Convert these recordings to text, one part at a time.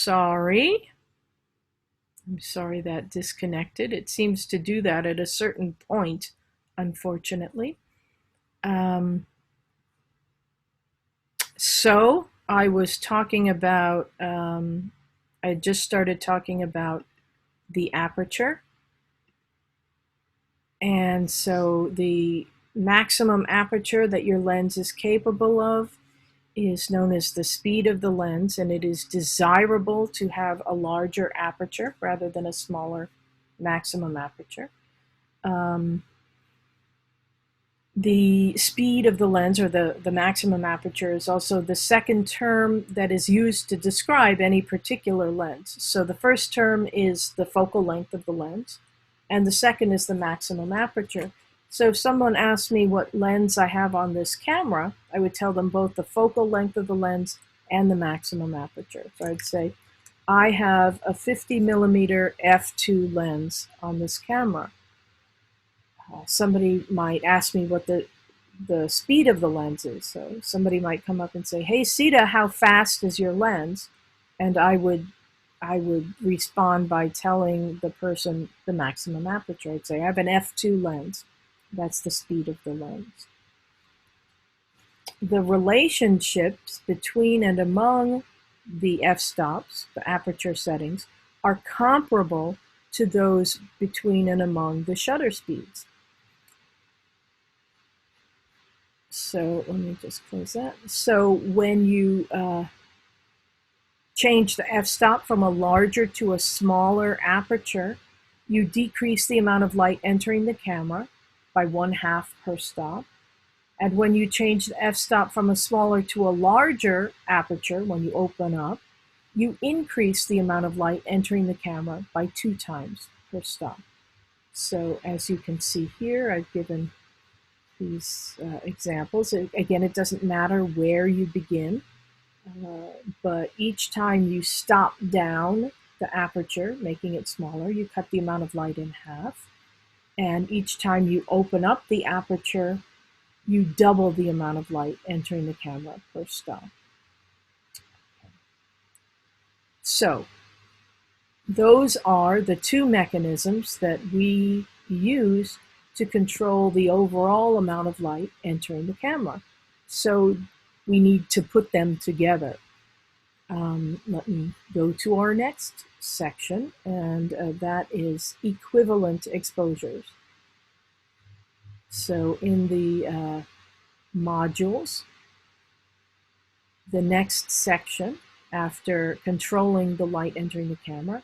sorry. I'm sorry that disconnected. It seems to do that at a certain point, unfortunately. So I was talking about, I just started talking about the aperture. And so the maximum aperture that your lens is capable of is known as the speed of the lens, and it is desirable to have a larger aperture rather than a smaller maximum aperture. The speed of the lens, or the maximum aperture, is also the second term that is used to describe any particular lens. So the first term is the focal length of the lens, and the second is the maximum aperture. So if someone asked me what lens I have on this camera, I would tell them both the focal length of the lens and the maximum aperture. So I'd say, I have a 50 millimeter f2 lens on this camera. Somebody might ask me what the speed of the lens is. So somebody might come up and say, "Hey, Sita, how fast is your lens?" And I would respond by telling the person the maximum aperture. I'd say, I have an f2 lens. That's the speed of the lens. The relationships between and among the f-stops, the aperture settings, are comparable to those between and among the shutter speeds. So let me just close that. So when you change the f-stop from a larger to a smaller aperture, you decrease the amount of light entering the camera by 1/2 per stop. And when you change the f-stop from a smaller to a larger aperture, when you open up, you increase the amount of light entering the camera by 2 times per stop. So as you can see here, I've given these examples. Again, it doesn't matter where you begin, but each time you stop down the aperture, making it smaller, you cut the amount of light in half. And each time you open up the aperture, you double the amount of light entering the camera per stop. So those are the two mechanisms that we use to control the overall amount of light entering the camera. So we need to put them together. Let me go to our next section, and that is equivalent exposures. So in the modules, the next section after controlling the light entering the camera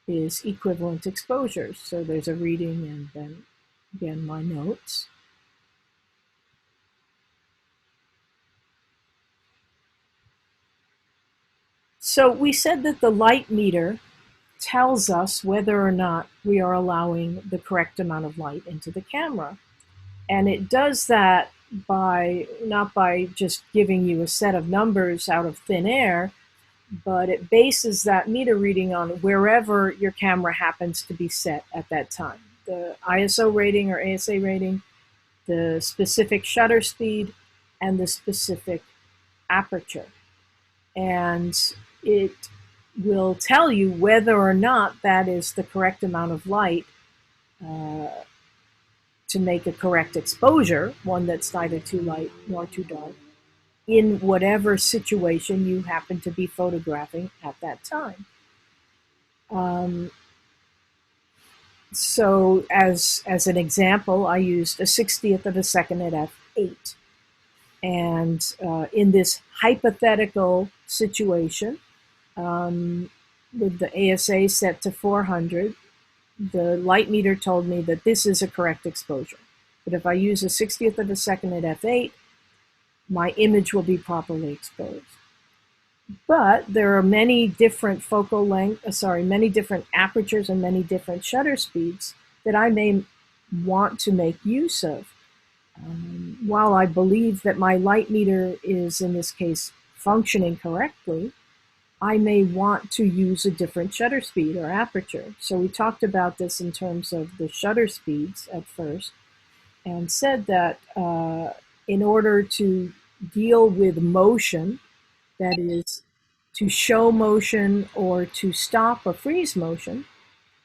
is equivalent exposures. So there's a reading and then again my notes. So we said that the light meter tells us whether or not we are allowing the correct amount of light into the camera. And it does that by not by just giving you a set of numbers out of thin air, but it bases that meter reading on wherever your camera happens to be set at that time. The ISO rating or ASA rating, the specific shutter speed, and the specific aperture. And it will tell you whether or not that is the correct amount of light to make a correct exposure, one that's neither too light nor too dark, in whatever situation you happen to be photographing at that time. So as an example, I used a 60th of a second at f8. And in this hypothetical situation, with the ASA set to 400, the light meter told me that this is a correct exposure. But if I use a 60th of a second at f8, my image will be properly exposed. But there are many different many different apertures and many different shutter speeds that I may want to make use of. While I believe that my light meter is, in this case, functioning correctly, I may want to use a different shutter speed or aperture. So we talked about this in terms of the shutter speeds at first, and said that in order to deal with motion, that is, To show motion or to stop or freeze motion,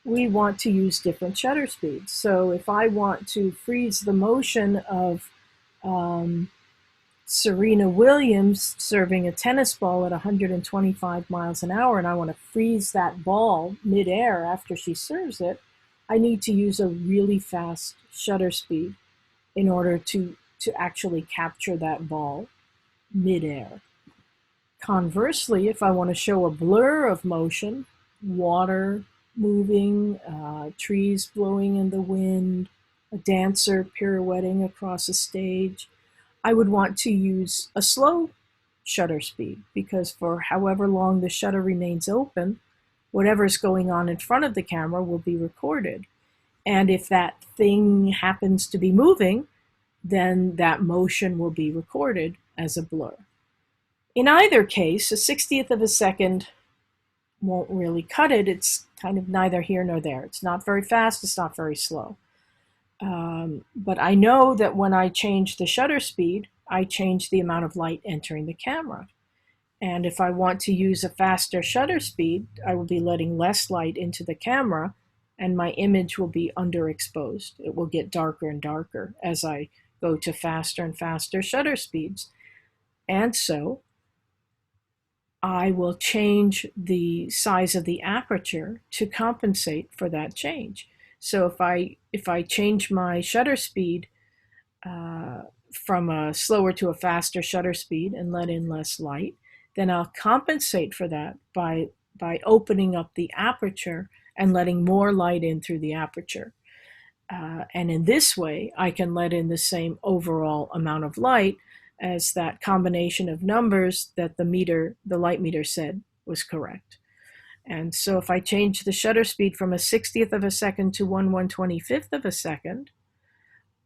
we want to use different shutter speeds. So if I want to freeze the motion of Serena Williams serving a tennis ball at 125 miles an hour, and I want to freeze that ball midair after she serves it, I need to use a really fast shutter speed in order to actually capture that ball midair. Conversely, if I want to show a blur of motion, water moving, trees blowing in the wind, a dancer pirouetting across a stage, I would want to use a slow shutter speed, because for however long the shutter remains open, whatever's going on in front of the camera will be recorded. And if that thing happens to be moving, then that motion will be recorded as a blur. In either case, a 60th of a second won't really cut it. It's kind of neither here nor there. It's not very fast, it's not very slow. But I know that when I change the shutter speed, I change the amount of light entering the camera. And if I want to use a faster shutter speed, I will be letting less light into the camera, and my image will be underexposed. It will get darker and darker as I go to faster and faster shutter speeds. And so I will change the size of the aperture to compensate for that change. So if I change my shutter speed from a slower to a faster shutter speed and let in less light, then I'll compensate for that by opening up the aperture and letting more light in through the aperture. And in this way, I can let in the same overall amount of light as that combination of numbers that the light meter said was correct. And so if I change the shutter speed from a 60th of a second to 1/125th of a second,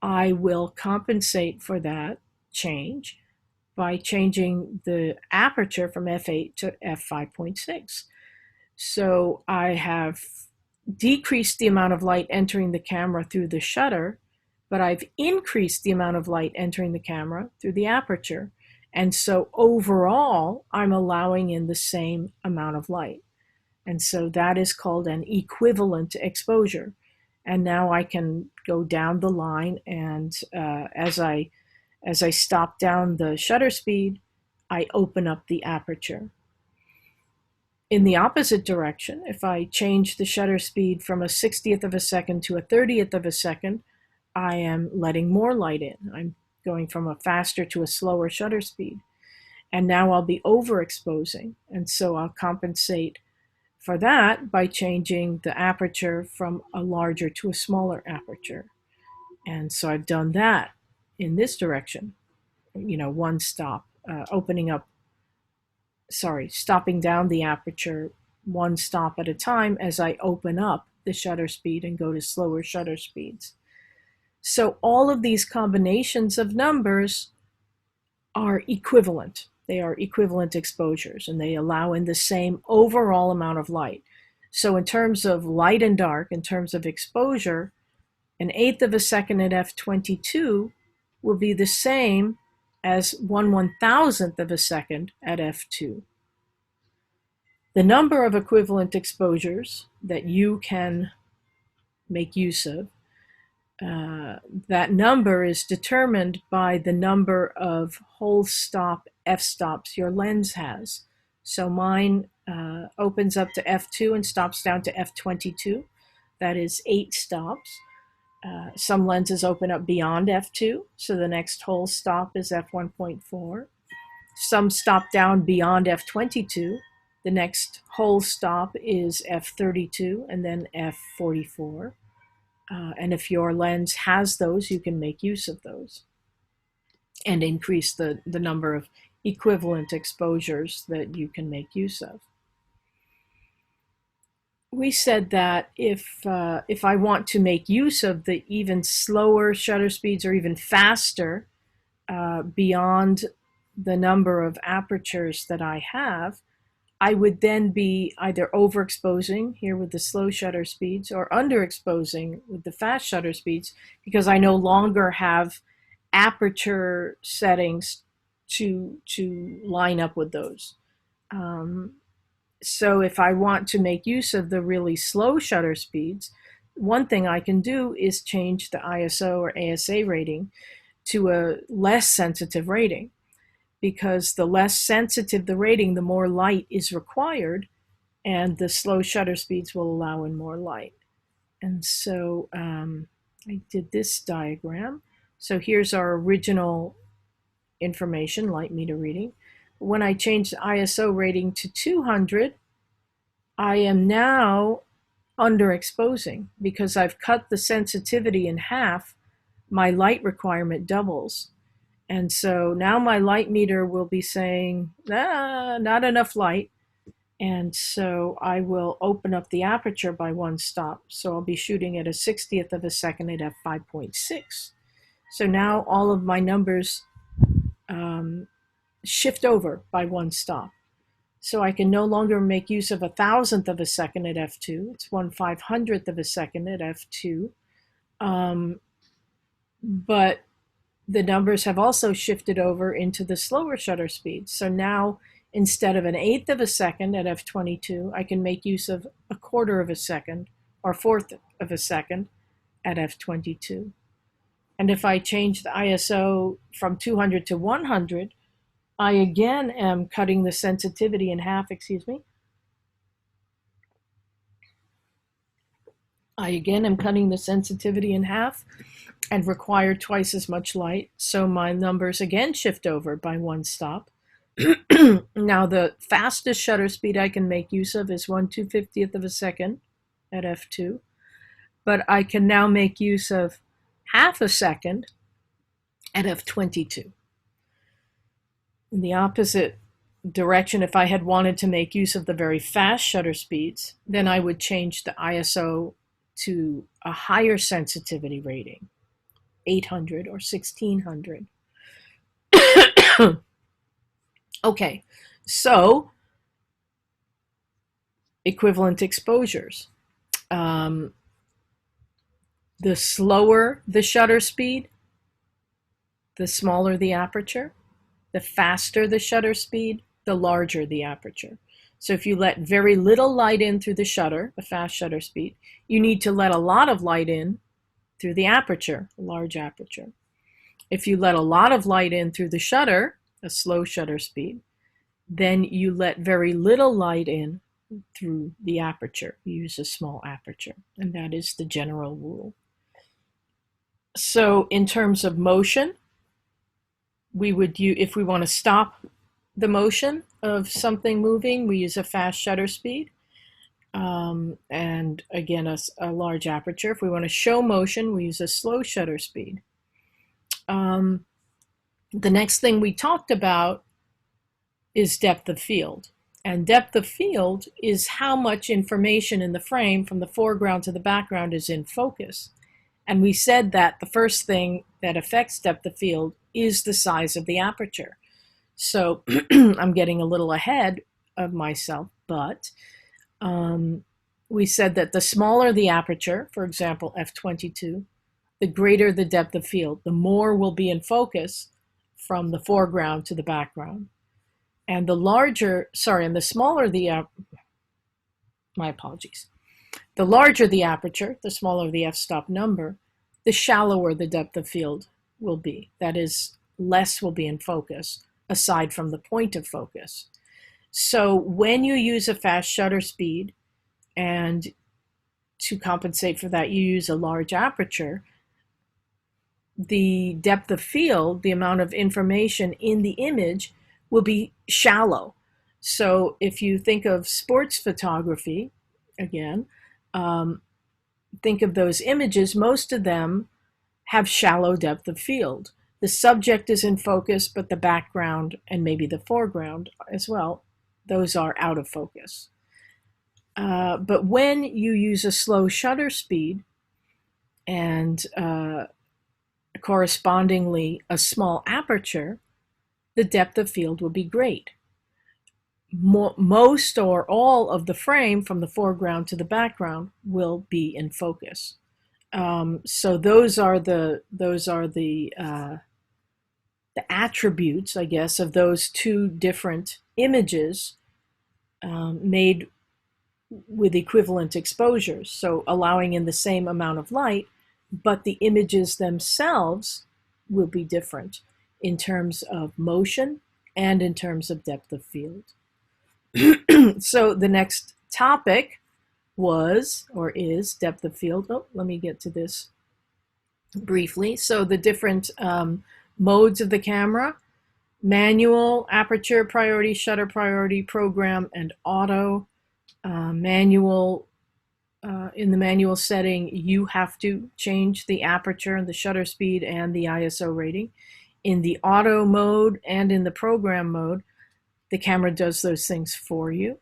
I will compensate for that change by changing the aperture from f8 to f5.6. So I have decreased the amount of light entering the camera through the shutter, but I've increased the amount of light entering the camera through the aperture. And so overall, I'm allowing in the same amount of light. And so that is called an equivalent exposure. And now I can go down the line, and as I stop down the shutter speed, I open up the aperture. In the opposite direction, if I change the shutter speed from a 60th of a second to a 30th of a second, I am letting more light in. I'm going from a faster to a slower shutter speed. And now I'll be overexposing. And so I'll compensate for that by changing the aperture from a larger to a smaller aperture. And so I've done that in this direction, one stop, stopping down the aperture one stop at a time as I open up the shutter speed and go to slower shutter speeds. So all of these combinations of numbers are equivalent. They are equivalent exposures, and they allow in the same overall amount of light. So in terms of light and dark, in terms of exposure, an eighth of a second at f22 will be the same as 1/1000th of a second at f2. The number of equivalent exposures that you can make use of, that number is determined by the number of whole stop f-stops your lens has. So mine opens up to f2 and stops down to f22. That is 8 stops. Some lenses open up beyond f2, so the next whole stop is f1.4. Some stop down beyond f22. The next whole stop is f32 and then f44. And if your lens has those, you can make use of those and increase the number of equivalent exposures that you can make use of. We said that if I want to make use of the even slower shutter speeds or even faster beyond the number of apertures that I have, I would then be either overexposing here with the slow shutter speeds or underexposing with the fast shutter speeds, because I no longer have aperture settings to line up with those. So if I want to make use of the really slow shutter speeds, one thing I can do is change the ISO or ASA rating to a less sensitive rating, because the less sensitive the rating, the more light is required, and the slow shutter speeds will allow in more light. And so I did this diagram. So here's our original information, light meter reading. When I change the ISO rating to 200, I am now underexposing because I've cut the sensitivity in half. My light requirement doubles. And so now my light meter will be saying, not enough light. And so I will open up the aperture by one stop. So I'll be shooting at a 60th of a second at f5.6. So now all of my numbers shift over by one stop. So I can no longer make use of a thousandth of a second at f2. It's 1/500th of a second at f2. But the numbers have also shifted over into the slower shutter speed. So now instead of an eighth of a second at f22, I can make use of a quarter of a second or fourth of a second at f22. And if I change the ISO from 200 to 100, I again am cutting the sensitivity in half, I again am cutting the sensitivity in half and require twice as much light. So my numbers again shift over by one stop. Now the fastest shutter speed I can make use of is 1/250th of a second at f2. But I can now make use of half a second at f22. In the opposite direction, if I had wanted to make use of the very fast shutter speeds, then I would change the ISO to a higher sensitivity rating, 800 or 1600. Okay, so equivalent exposures. The slower the shutter speed, the smaller the aperture. The faster the shutter speed, the larger the aperture. So if you let very little light in through the shutter, the fast shutter speed, you need to let a lot of light in through the aperture, a large aperture. If you let a lot of light in through the shutter, a slow shutter speed, then you let very little light in through the aperture. You use a small aperture, and that is the general rule. So in terms of motion, we would use, if we want to stop the motion of something moving, we use a fast shutter speed. And again, a large aperture. If we want to show motion, we use a slow shutter speed. The next thing we talked about is depth of field. And depth of field is how much information in the frame from the foreground to the background is in focus. And we said that the first thing that affects depth of field is the size of the aperture. So I'm getting a little ahead of myself, but we said that the smaller the aperture, for example, f22, the greater the depth of field, the more will be in focus from the foreground to the background. And the smaller the, my apologies. The larger the aperture, the smaller the f-stop number, the shallower the depth of field will be. That is, less will be in focus, aside from the point of focus. So when you use a fast shutter speed, and to compensate for that, you use a large aperture, the depth of field, the amount of information in the image, will be shallow. So if you think of sports photography, again, think of those images, most of them have shallow depth of field. The subject is in focus, but the background and maybe the foreground as well, those are out of focus. But when you use a slow shutter speed and correspondingly a small aperture, the depth of field will be great. Most or all of the frame from the foreground to the background will be in focus. So those are the attributes, I guess, of those two different images made with equivalent exposures, so allowing in the same amount of light, but the images themselves will be different in terms of motion and in terms of depth of field. So the next topic was, or is, depth of field. Oh, let me get to this briefly. So the different modes of the camera: manual, aperture priority, shutter priority, program, and auto. Manual, in the manual setting, you have to change the aperture and the shutter speed and the ISO rating. In the auto mode and in the program mode, the camera does those things for you.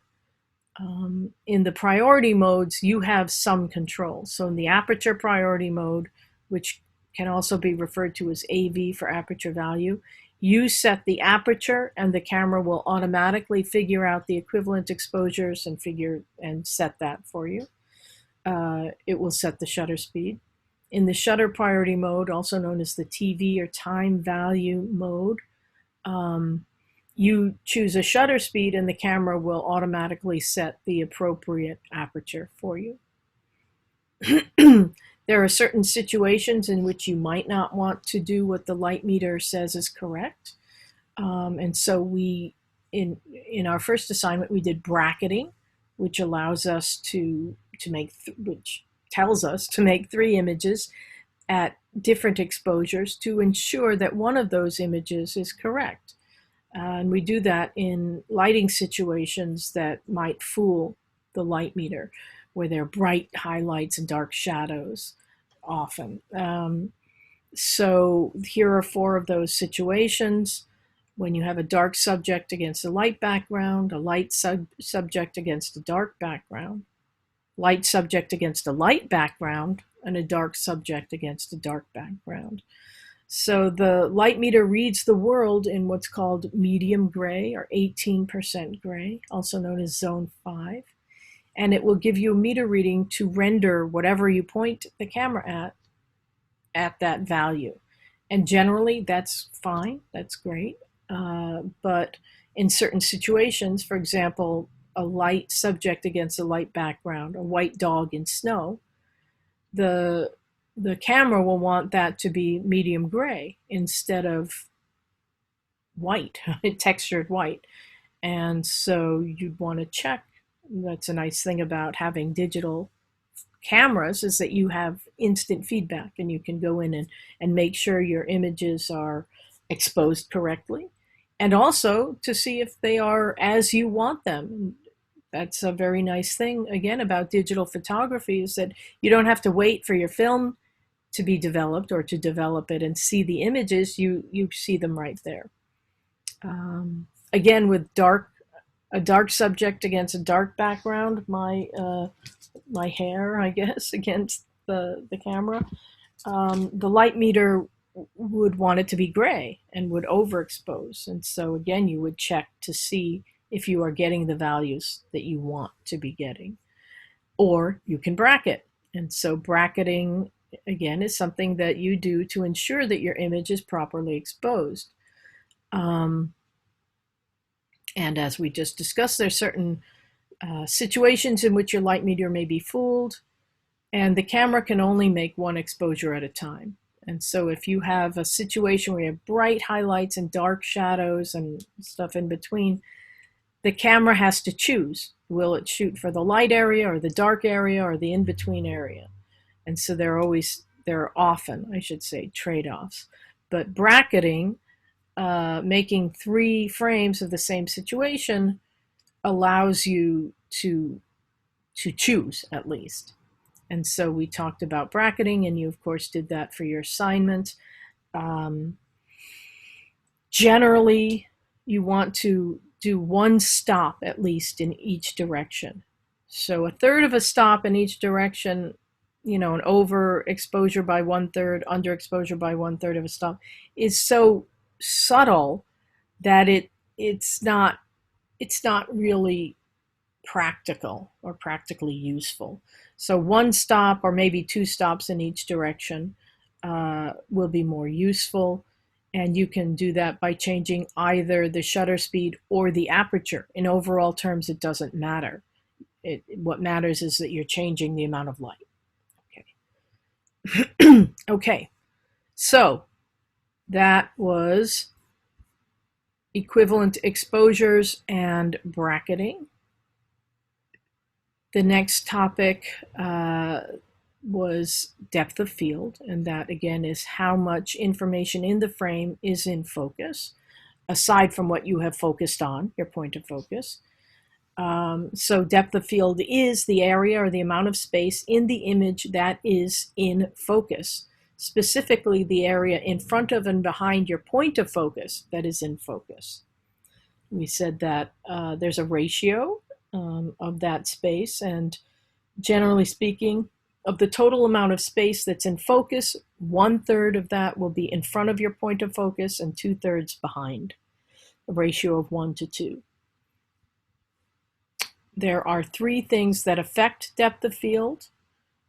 In the priority modes, you have some control. So in the aperture priority mode, which can also be referred to as AV for aperture value, you set the aperture and the camera will automatically figure out the equivalent exposures and set that for you. It will set the shutter speed. In the shutter priority mode, also known as the TV or time value mode, you choose a shutter speed and the camera will automatically set the appropriate aperture for you. There are certain situations in which you might not want to do what the light meter says is correct. And so in our first assignment, we did bracketing, which allows us which tells us to make 3 images at different exposures to ensure that one of those images is correct. And we do that in lighting situations that might fool the light meter, where there are bright highlights and dark shadows often. So here are 4 of those situations. When you have a dark subject against a light background, a light subject against a dark background, light subject against a light background, and a dark subject against a dark background. So the light meter reads the world in what's called medium gray or 18% gray, also known as zone 5. And it will give you a meter reading to render whatever you point the camera at that value. And generally that's fine, that's great. But in certain situations, for example, a light subject against a light background, a white dog in snow, the camera will want that to be medium gray instead of white, textured white. And so you'd want to check. That's a nice thing about having digital cameras, is that you have instant feedback and you can go in and make sure your images are exposed correctly, and also to see if they are as you want them. That's a very nice thing, again, about digital photography, is that you don't have to wait for your film to be developed or to develop it and see the images. You see them right there. Again, with a dark subject against a dark background, my hair, I guess, against the camera, the light meter would want it to be gray and would overexpose. And so again, you would check to see if you are getting the values that you want to be getting. Or you can bracket. And so bracketing, again, is something that you do to ensure that your image is properly exposed. And as we just discussed, there's certain situations in which your light meter may be fooled, and the camera can only make 1 exposure at a time. And so if you have a situation where you have bright highlights and dark shadows and stuff in between, the camera has to choose. Will it shoot for the light area or the dark area or the in-between area? And so there are often, I should say, trade-offs. But bracketing, making 3 frames of the same situation, allows you to choose, at least. And so we talked about bracketing, and you, of course, did that for your assignment. Generally, you want to do 1 stop, at least, in each direction. So 1/3 of a stop in each direction, an overexposure by 1/3, underexposure by 1/3 of a stop, is so subtle that it's not really practical or practically useful. So 1 stop or maybe 2 stops in each direction will be more useful. And you can do that by changing either the shutter speed or the aperture. In overall terms, it doesn't matter. What matters is that you're changing the amount of light. Okay. Okay. So that was equivalent exposures and bracketing. The next topic was depth of field, and that again is how much information in the frame is in focus, aside from what you have focused on, your point of focus. So depth of field is the area or the amount of space in the image that is in focus, specifically the area in front of and behind your point of focus that is in focus. We said that there's a ratio of that space, and generally speaking, of the total amount of space that's in focus, 1/3 of that will be in front of your point of focus and 2/3 behind, a ratio of 1 to 2. There are 3 things that affect depth of field: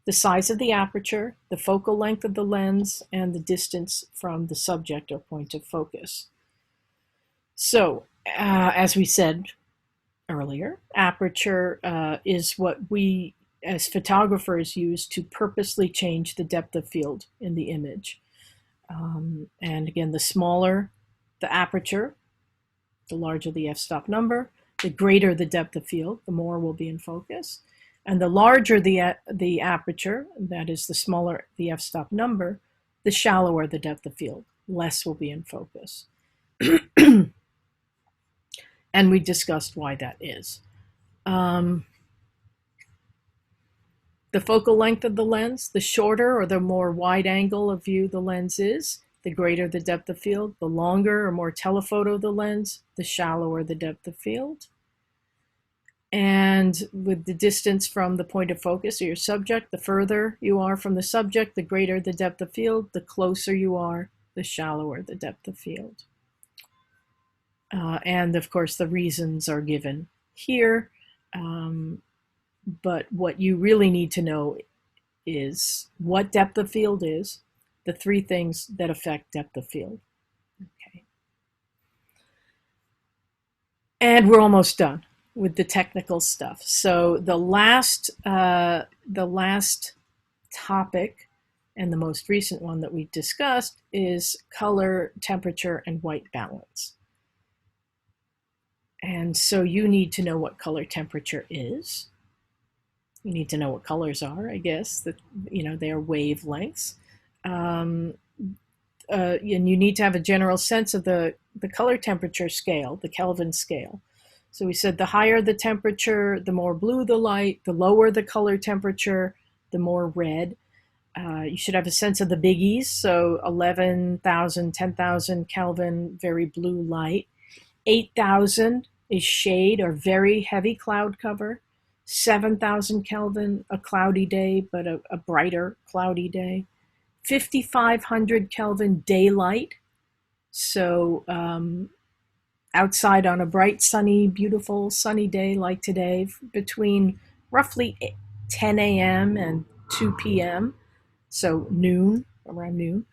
the size of the aperture, the focal length of the lens, and the distance from the subject or point of focus. So, as we said earlier, aperture is what we as photographers use to purposely change the depth of field in the image. And again, the smaller the aperture, the larger the f-stop number, the greater the depth of field, the more will be in focus. And the larger the aperture, that is the smaller the f-stop number, the shallower the depth of field, less will be in focus. And we discussed why that is. The focal length of the lens, the shorter or the more wide angle of view the lens is, the greater the depth of field. The longer or more telephoto the lens, the shallower the depth of field. And with the distance from the point of focus or your subject, the further you are from the subject, the greater the depth of field. The closer you are, the shallower the depth of field. And of course, the reasons are given here. But what you really need to know is what depth of field is, the 3 things that affect depth of field. Okay. And we're almost done with the technical stuff. So the last topic, and the most recent one that we discussed, is color, temperature, and white balance. And so you need to know what color temperature is. You need to know what colors are, I guess, that, you know, they are wavelengths. And you need to have a general sense of the color temperature scale, the Kelvin scale. So we said the higher the temperature, the more blue the light, the lower the color temperature, the more red. You should have a sense of the biggies, so 11,000, 10,000 Kelvin, very blue light. 8,000 is shade or very heavy cloud cover. 7,000 Kelvin, a cloudy day, but a brighter cloudy day. 5,500 Kelvin, daylight. So outside on a bright, sunny, beautiful, sunny day like today, between roughly 10 a.m. and 2 p.m., so noon, around noon,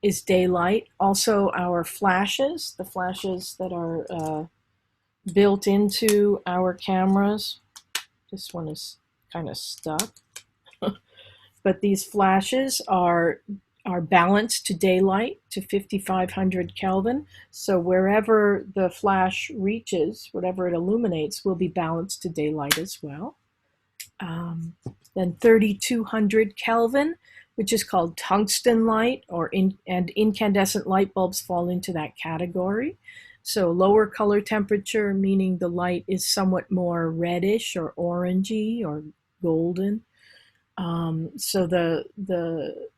is daylight. Also our flashes, the flashes that are built into our cameras. This one is kind of stuck. But these flashes are balanced to daylight, to 5,500 Kelvin. So wherever the flash reaches, whatever it illuminates, will be balanced to daylight as well. Then 3,200 Kelvin, which is called tungsten light, and incandescent light bulbs fall into that category. So lower color temperature, meaning the light is somewhat more reddish or orangey or golden. So the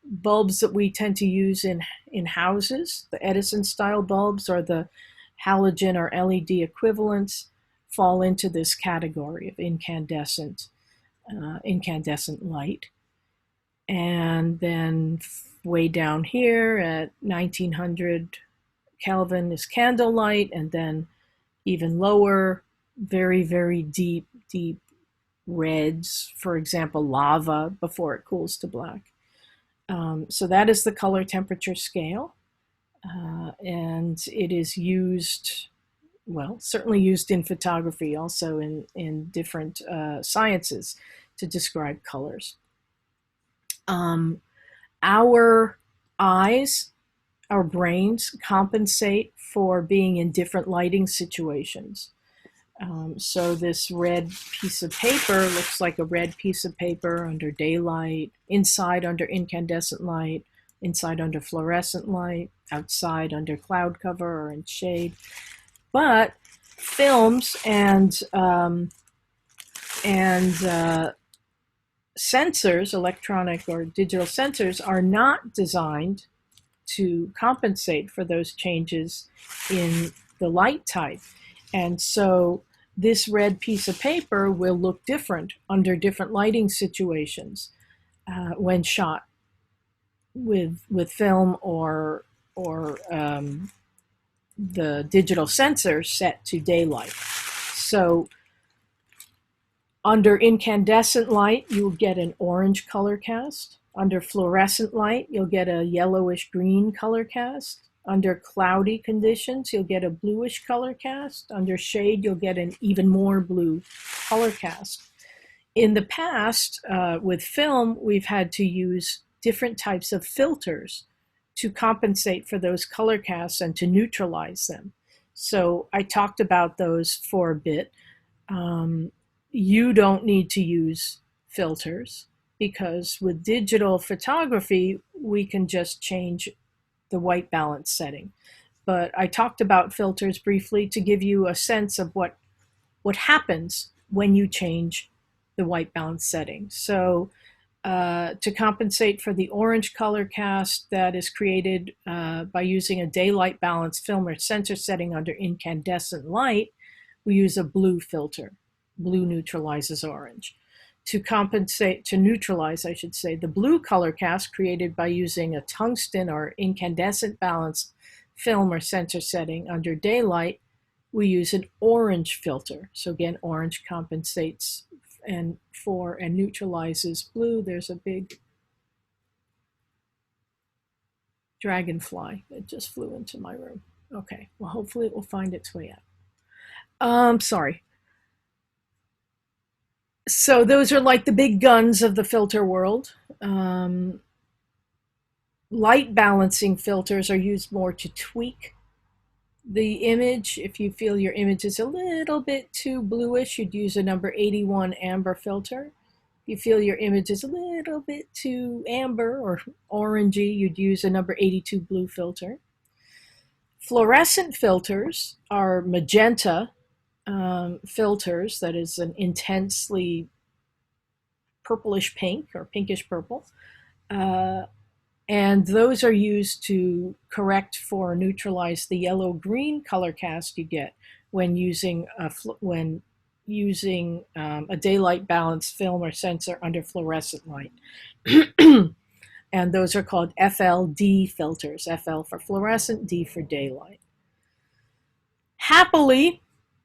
bulbs that we tend to use in houses, the Edison style bulbs or the halogen or LED equivalents, fall into this category of incandescent light. And then way down here at 1900 Kelvin is candlelight, and then even lower, very, very deep reds, for example, lava before it cools to black. So that is the color temperature scale. and it is used, well, certainly used in photography, also in different sciences to describe colors. Our eyes, our brains compensate for being in different lighting situations. So this red piece of paper looks like a red piece of paper under daylight, inside under incandescent light, inside under fluorescent light, outside under cloud cover or in shade. But films and sensors, electronic or digital sensors, are not designed to compensate for those changes in the light type. And so this red piece of paper will look different under different lighting situations when shot with film or the digital sensor set to daylight. So under incandescent light, you'll get an orange color cast. Under fluorescent light, you'll get a yellowish green color cast. Under cloudy conditions, you'll get a bluish color cast. Under shade, you'll get an even more blue color cast. In the past, with film, we've had to use different types of filters to compensate for those color casts and to neutralize them. So I talked about those for a bit. You don't need to use filters because with digital photography, we can just change the white balance setting. But I talked about filters briefly to give you a sense of what happens when you change the white balance setting. So to compensate for the orange color cast that is created by using a daylight balance film or sensor setting under incandescent light, we use a blue filter. Blue neutralizes orange. To neutralize, I should say, the blue color cast created by using a tungsten or incandescent balanced film or sensor setting under daylight, we use an orange filter. So again, orange compensates and neutralizes blue. There's a big dragonfly that just flew into my room. Okay, well, hopefully it will find its way out. Sorry. So those are like the big guns of the filter world. Light balancing filters are used more to tweak the image. If you feel your image is a little bit too bluish, you'd use a number 81 amber filter. If you feel your image is a little bit too amber or orangey, you'd use a number 82 blue filter. Fluorescent filters are magenta filters, that is an intensely purplish pink or pinkish purple. And those are used to correct for neutralize the yellow-green color cast you get when using a daylight balanced film or sensor under fluorescent light. And those are called FLD filters, FL for fluorescent, D for daylight. Happily,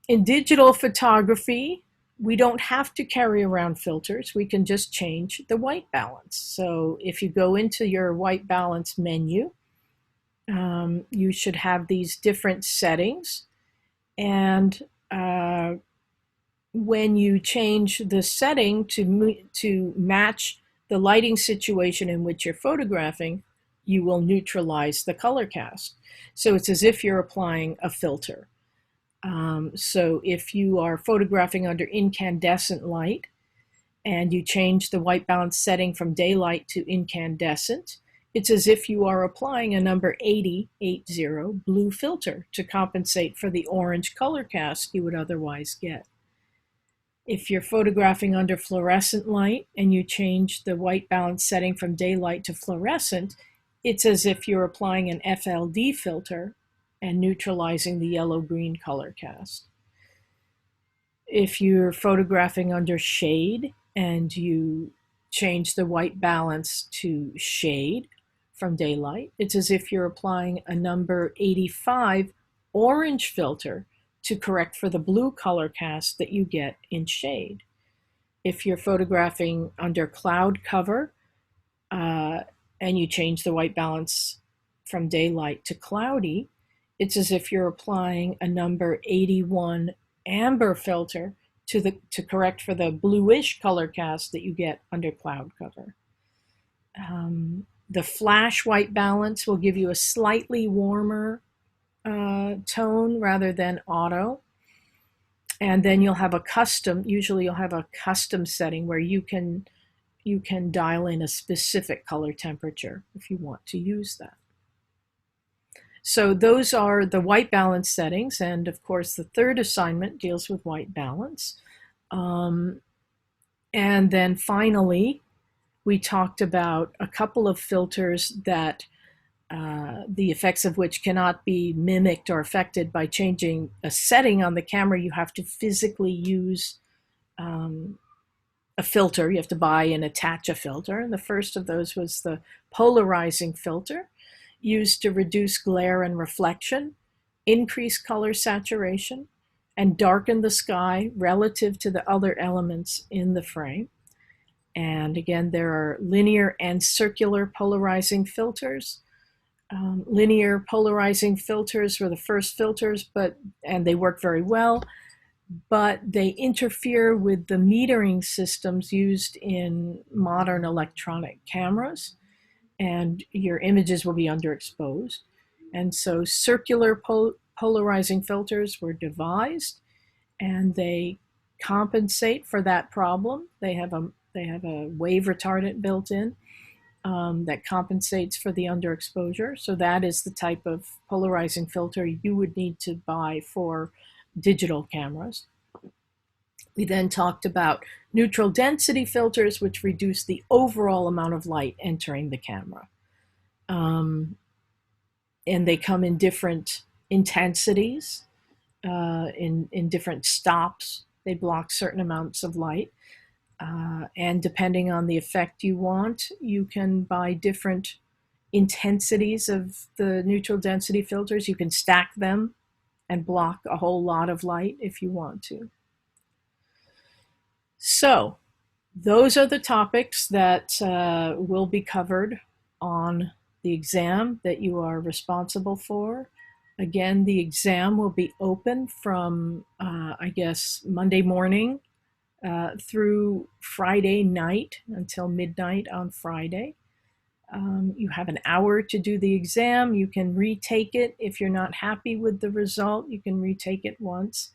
in digital photography, we don't have to carry around filters. We can just change the white balance. So if you go into your white balance menu, you should have these different settings. And when you change the setting to match the lighting situation in which you're photographing, you will neutralize the color cast. So it's as if you're applying a filter. So if you are photographing under incandescent light and you change the white balance setting from daylight to incandescent, it's as if you are applying a number 80 blue filter to compensate for the orange color cast you would otherwise get. If you're photographing under fluorescent light and you change the white balance setting from daylight to fluorescent, it's as if you're applying an FLD filter and neutralizing the yellow-green color cast. If you're photographing under shade and you change the white balance to shade from daylight, it's as if you're applying a number 85 orange filter to correct for the blue color cast that you get in shade. If you're photographing under cloud cover and you change the white balance from daylight to cloudy, it's as if you're applying a number 81 amber filter to correct for the bluish color cast that you get under cloud cover. The flash white balance will give you a slightly warmer tone rather than auto. And then you'll have a custom, usually you'll have a custom setting where you can dial in a specific color temperature if you want to use that. So those are the white balance settings, and of course the third assignment deals with white balance. And then finally, we talked about a couple of filters that the effects of which cannot be mimicked or affected by changing a setting on the camera. You have to physically use a filter. You have to buy and attach a filter. And the first of those was the polarizing filter, used to reduce glare and reflection, increase color saturation, and darken the sky relative to the other elements in the frame. And again, there are linear and circular polarizing filters. Linear polarizing filters were the first filters, and they work very well, but they interfere with the metering systems used in modern electronic cameras, and your images will be underexposed. And so circular polarizing filters were devised, and they compensate for that problem. They have a wave retardant built in that compensates for the underexposure. So that is the type of polarizing filter you would need to buy for digital cameras. We then talked about neutral density filters, which reduce the overall amount of light entering the camera. And they come in different intensities, in different stops. They block certain amounts of light. And depending on the effect you want, you can buy different intensities of the neutral density filters. You can stack them and block a whole lot of light if you want to. So those are the topics that will be covered on the exam that you are responsible for. Again, the exam will be open from, I guess, Monday morning through Friday night until midnight on Friday. You have an hour to do the exam. You can retake it. If you're not happy with the result, you can retake it once.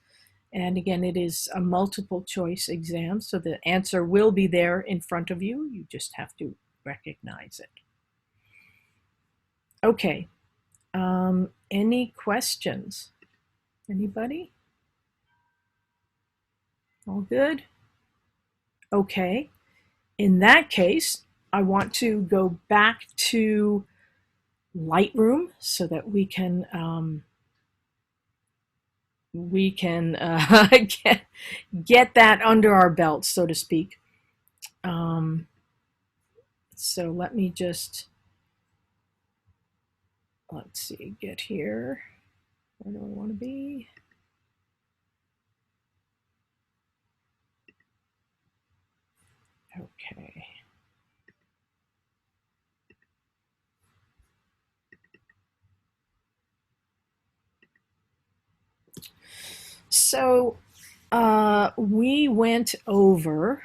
And again, it is a multiple choice exam, so the answer will be there in front of you. You just have to recognize it. Okay. Any questions? Anybody? All good? Okay. In that case, I want to go back to Lightroom so that we can get that under our belt, so to speak. So let me just, let's see, get here. Where do I want to be? Okay. So we went over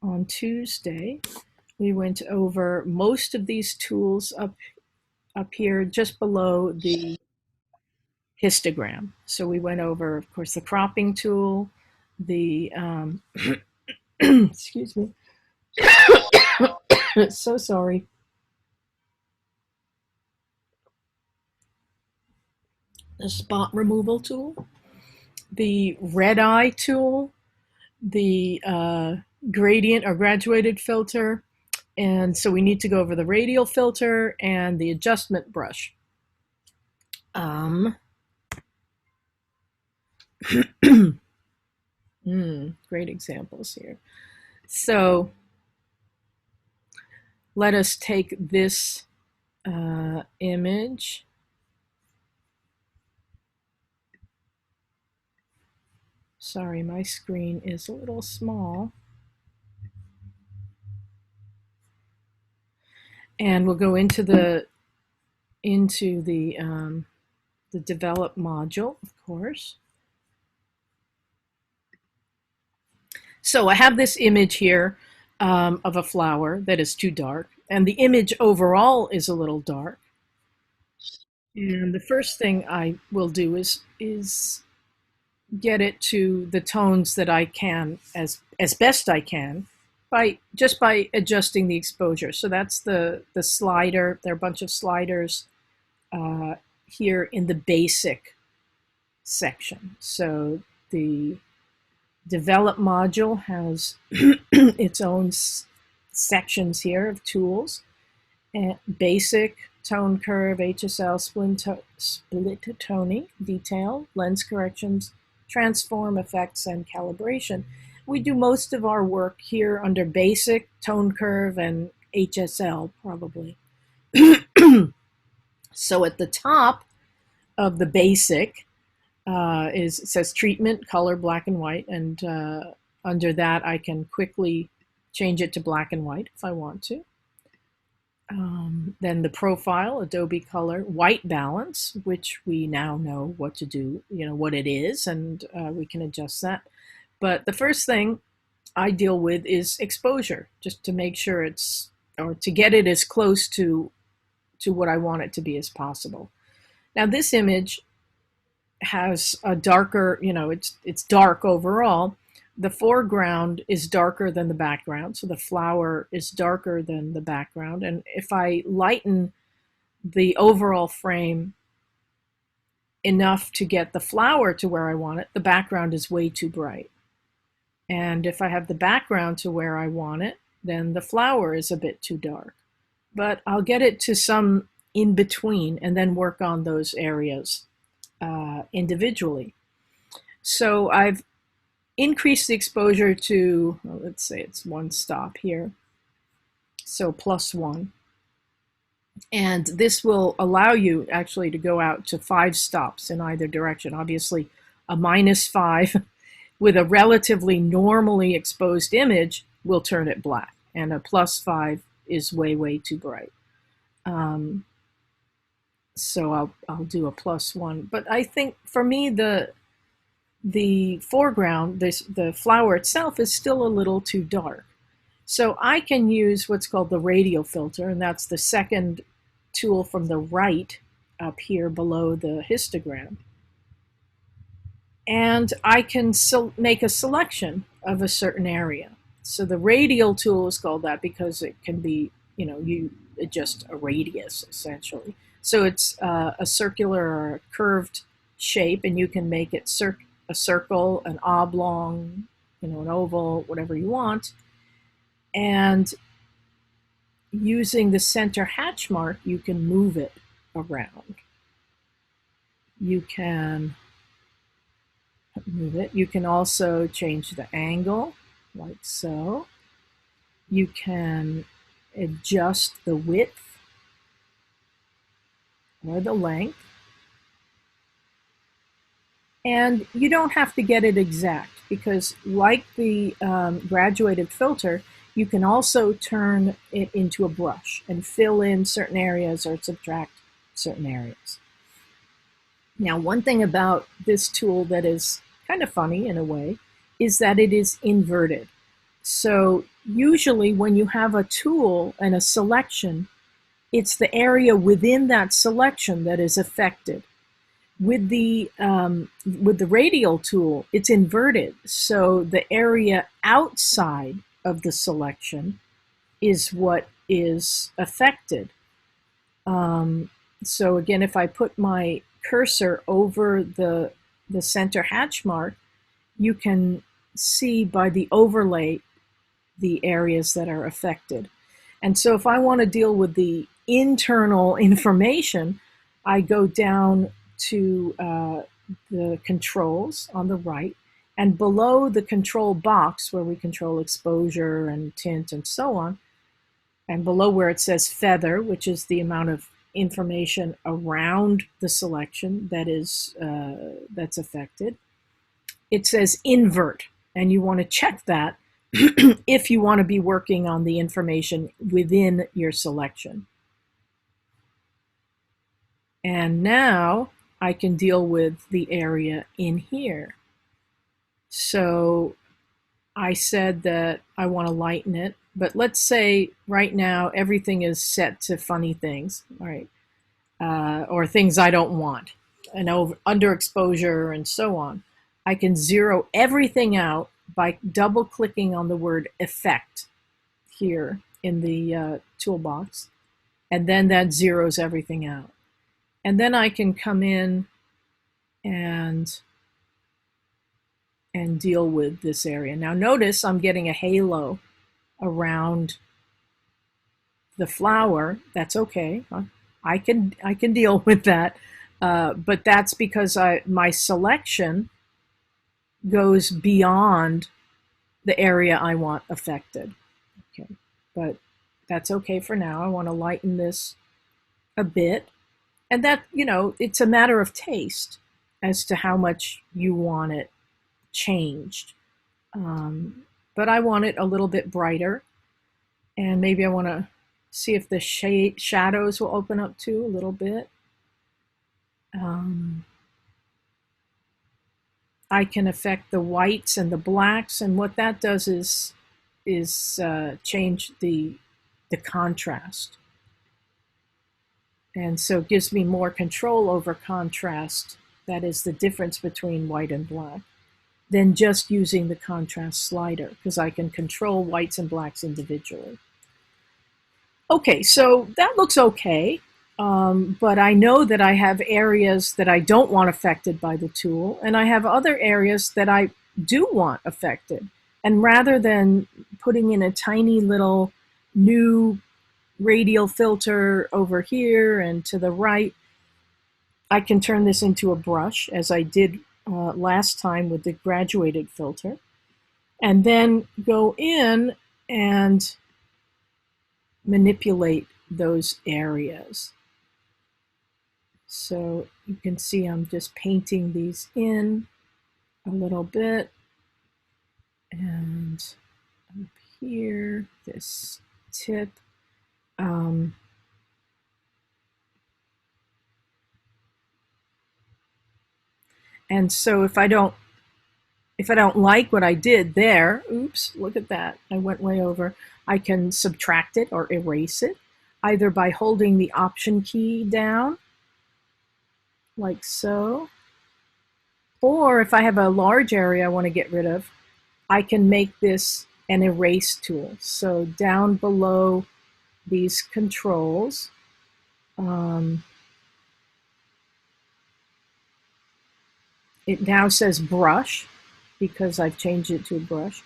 on Tuesday, we went over most of these tools up here just below the histogram. So we went over, of course, the cropping tool, the, excuse me, so sorry. The spot removal tool, the red eye tool, the gradient or graduated filter, and so we need to go over the radial filter and the adjustment brush. Great examples here. So let us take this image. Sorry, my screen is a little small. And we'll go into the into the develop module, of course. So I have this image here of a flower that is too dark, and the image overall is a little dark. And the first thing I will do is get it to the tones that I can as best I can by adjusting the exposure. So that's the slider. There are a bunch of sliders here in the basic section. So the develop module has its own sections here of tools. And basic, tone curve, HSL, split toning, detail, lens corrections, transform, effects, and calibration. We do most of our work here under basic, tone curve, and HSL probably. So at the top of the basic it says treatment, color, black and white, and under that I can quickly change it to black and white if I want to. Then the profile, Adobe Color, white balance, which we now know what to do, what it is, and we can adjust that. But the first thing I deal with is exposure, just to make sure or to get it as close to what I want it to be as possible. Now this image has a darker, it's dark overall. The foreground is darker than the background, so the flower is darker than the background. And if I lighten the overall frame enough to get the flower to where I want it, the background is way too bright. And if I have the background to where I want it, then the flower is a bit too dark. But I'll get it to some in between and then work on those areas individually. So I've increased the exposure to, let's say it's one stop here, so +1. And this will allow you actually to go out to 5 stops in either direction. Obviously, a -5 with a relatively normally exposed image will turn it black, and a +5 is way, way too bright. So I'll do a +1. But I think for me, the foreground, the flower itself, is still a little too dark. So I can use what's called the radial filter, and that's the second tool from the right up here below the histogram. And I can make a selection of a certain area. So the radial tool is called that because it can be, you adjust a radius essentially. So it's a circular or a curved shape, and you can make it a circle, an oblong, an oval, whatever you want. And using the center hatch mark, you can move it around. You can move it. You can also change the angle, like so. You can adjust the width or the length. And you don't have to get it exact, because like the graduated filter, you can also turn it into a brush and fill in certain areas or subtract certain areas. Now, one thing about this tool that is kind of funny in a way is that it is inverted. So usually when you have a tool and a selection, it's the area within that selection that is affected. With the radial tool, it's inverted. So the area outside of the selection is what is affected. So again, if I put my cursor over the center hatch mark, you can see by the overlay the areas that are affected. And so if I want to deal with the internal information, I go down to the controls on the right, and below the control box where we control exposure and tint and so on, and below where it says feather, which is the amount of information around the selection that is that's affected, it says invert, and you want to check that if you want to be working on the information within your selection. And now I can deal with the area in here. So I said that I want to lighten it, but let's say right now everything is set to funny things, all right, or things I don't want, and underexposure and so on. I can zero everything out by double clicking on the word effect here in the toolbox, and then that zeroes everything out. And then I can come in and deal with this area. Now notice I'm getting a halo around the flower. That's okay. I can deal with that. But that's because my selection goes beyond the area I want affected. Okay, but that's okay for now. I want to lighten this a bit. And that, it's a matter of taste as to how much you want it changed. But I want it a little bit brighter. And maybe I want to see if the shadows will open up too a little bit. I can affect the whites and the blacks, and what that does is change the contrast. And so it gives me more control over contrast. That is the difference between white and black, than just using the contrast slider, because I can control whites and blacks individually. Okay, so that looks okay, but I know that I have areas that I don't want affected by the tool, and I have other areas that I do want affected. And rather than putting in a tiny little new radial filter over here and to the right, I can turn this into a brush, as I did last time with the graduated filter, and then go in and manipulate those areas. So you can see I'm just painting these in a little bit, and up here, this tip. And so if I don't like what I did there, oops, look at that, I went way over, I can subtract it or erase it, either by holding the Option key down, like so, or if I have a large area I want to get rid of, I can make this an erase tool. So down below these controls, it now says brush because I've changed it to a brush,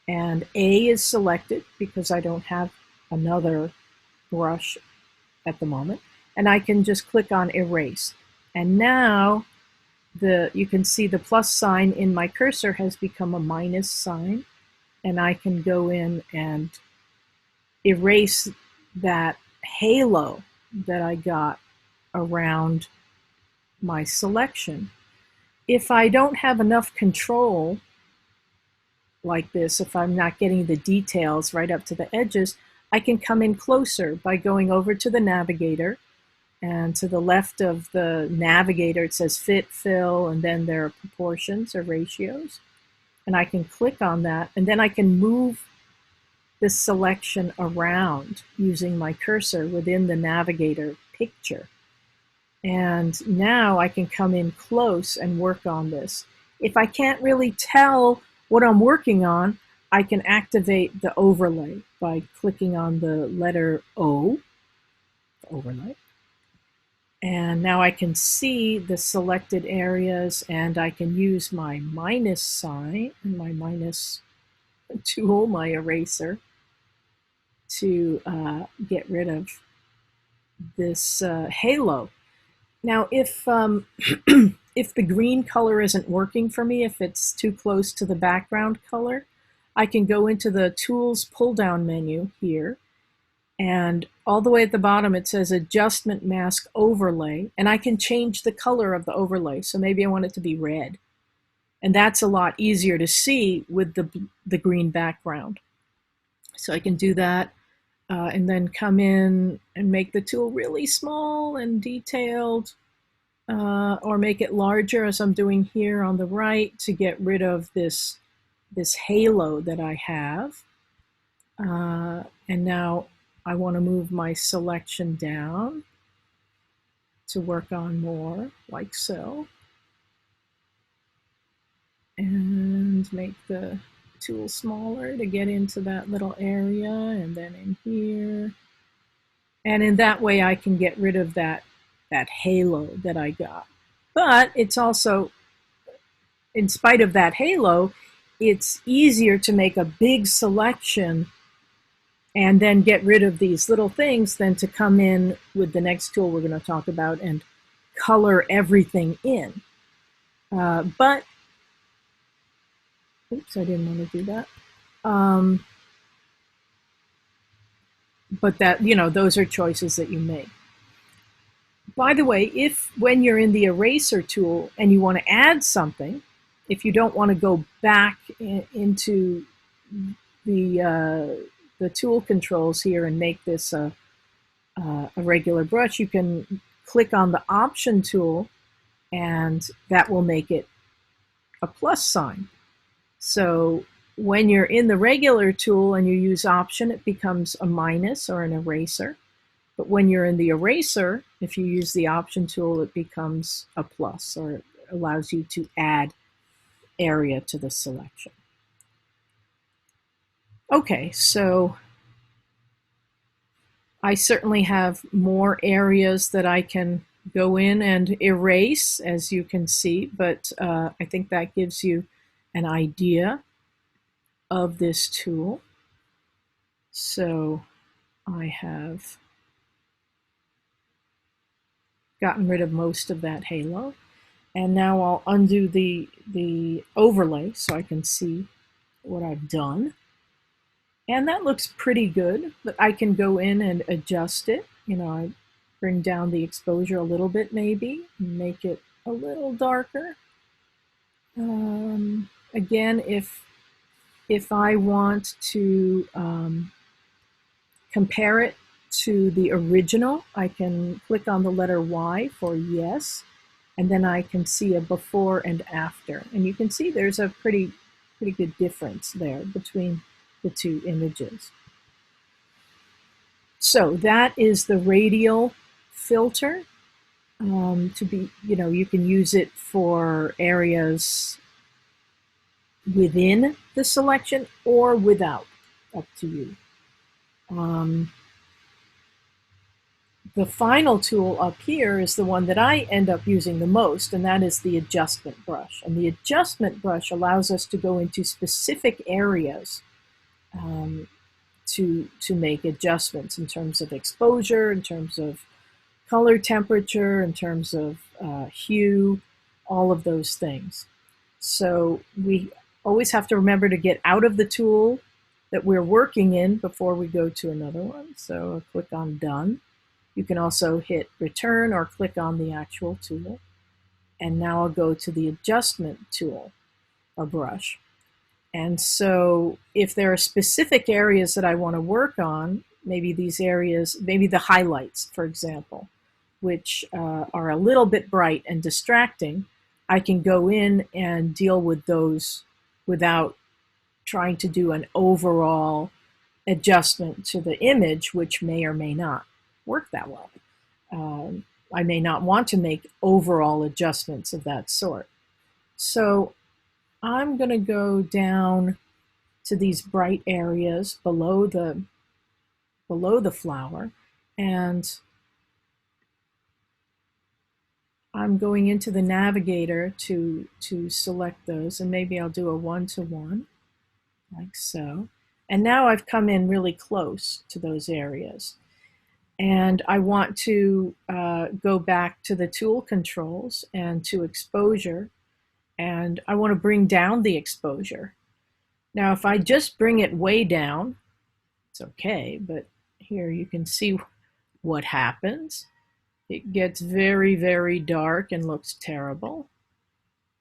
and A is selected because I don't have another brush at the moment, and I can just click on erase. And now you can see the plus sign in my cursor has become a minus sign, and I can go in and erase that halo that I got around my selection. If I don't have enough control like this, if I'm not getting the details right up to the edges, I can come in closer by going over to the navigator, and to the left of the navigator it says fit, fill, and then there are proportions or ratios, and I can click on that, and then I can move the selection around using my cursor within the navigator picture. And now I can come in close and work on this. If I can't really tell what I'm working on, I can activate the overlay by clicking on the letter O, overlay. And now I can see the selected areas, and I can use my minus sign and my minus tool, my eraser, to get rid of this halo. Now, if if the green color isn't working for me, if it's too close to the background color, I can go into the Tools pull-down menu here, and all the way at the bottom it says Adjustment Mask Overlay, and I can change the color of the overlay. So maybe I want it to be red, and that's a lot easier to see with the green background. So I can do that. and then come in and make the tool really small and detailed, or make it larger as I'm doing here on the right to get rid of this halo that I have. And now I want to move my selection down to work on more, like so. And make the tool smaller to get into that little area, and then in here. And in that way I can get rid of that halo that I got. But it's also, in spite of that halo, it's easier to make a big selection and then get rid of these little things than to come in with the next tool we're going to talk about and color everything in. But, oops, I didn't want to do that. But that, those are choices that you make. By the way, if when you're in the eraser tool and you want to add something, if you don't want to go back into the tool controls here and make this a regular brush, you can click on the option tool and that will make it a plus sign. So when you're in the regular tool and you use option, it becomes a minus or an eraser. But when you're in the eraser, if you use the option tool, it becomes a plus, or it allows you to add area to the selection. Okay, so I certainly have more areas that I can go in and erase, as you can see, but I think that gives you an idea of this tool. So I have gotten rid of most of that halo. And now I'll undo the overlay so I can see what I've done. And that looks pretty good, but I can go in and adjust it. I bring down the exposure a little bit maybe, and make it a little darker. Again, if I want to compare it to the original, I can click on the letter Y for yes, and then I can see a before and after. And you can see there's a pretty good difference there between the two images. So that is the radial filter. To be, you can use it for areas within the selection or without, up to you. The final tool up here is the one that I end up using the most, and that is the adjustment brush. And the adjustment brush allows us to go into specific areas to make adjustments in terms of exposure, in terms of color temperature, in terms of hue, all of those things. So we always have to remember to get out of the tool that we're working in before we go to another one. So I'll click on Done. You can also hit Return or click on the actual tool. And now I'll go to the Adjustment tool or brush. And so if there are specific areas that I want to work on, maybe these areas, maybe the highlights, for example, which are a little bit bright and distracting, I can go in and deal with those without trying to do an overall adjustment to the image, which may or may not work that well. I may not want to make overall adjustments of that sort. So I'm going to go down to these bright areas below the flower, and I'm going into the navigator to select those, and maybe I'll do a 1-to-1, like so. And now I've come in really close to those areas. And I want to go back to the tool controls and to exposure, and I want to bring down the exposure. Now, if I just bring it way down, it's okay, but here you can see what happens. It gets very, very dark and looks terrible.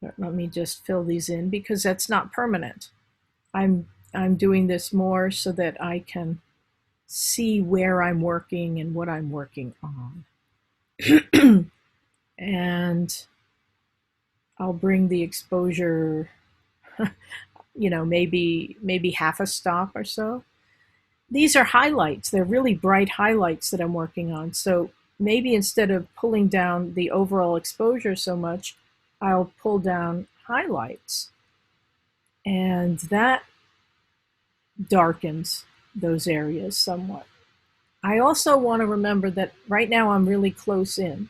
But let me just fill these in because that's not permanent. I'm doing this more so that I can see where I'm working and what I'm working on. And I'll bring the exposure, maybe half a stop or so. These are highlights. They're really bright highlights that I'm working on. So maybe instead of pulling down the overall exposure so much, I'll pull down highlights. And that darkens those areas somewhat. I also want to remember that right now I'm really close in,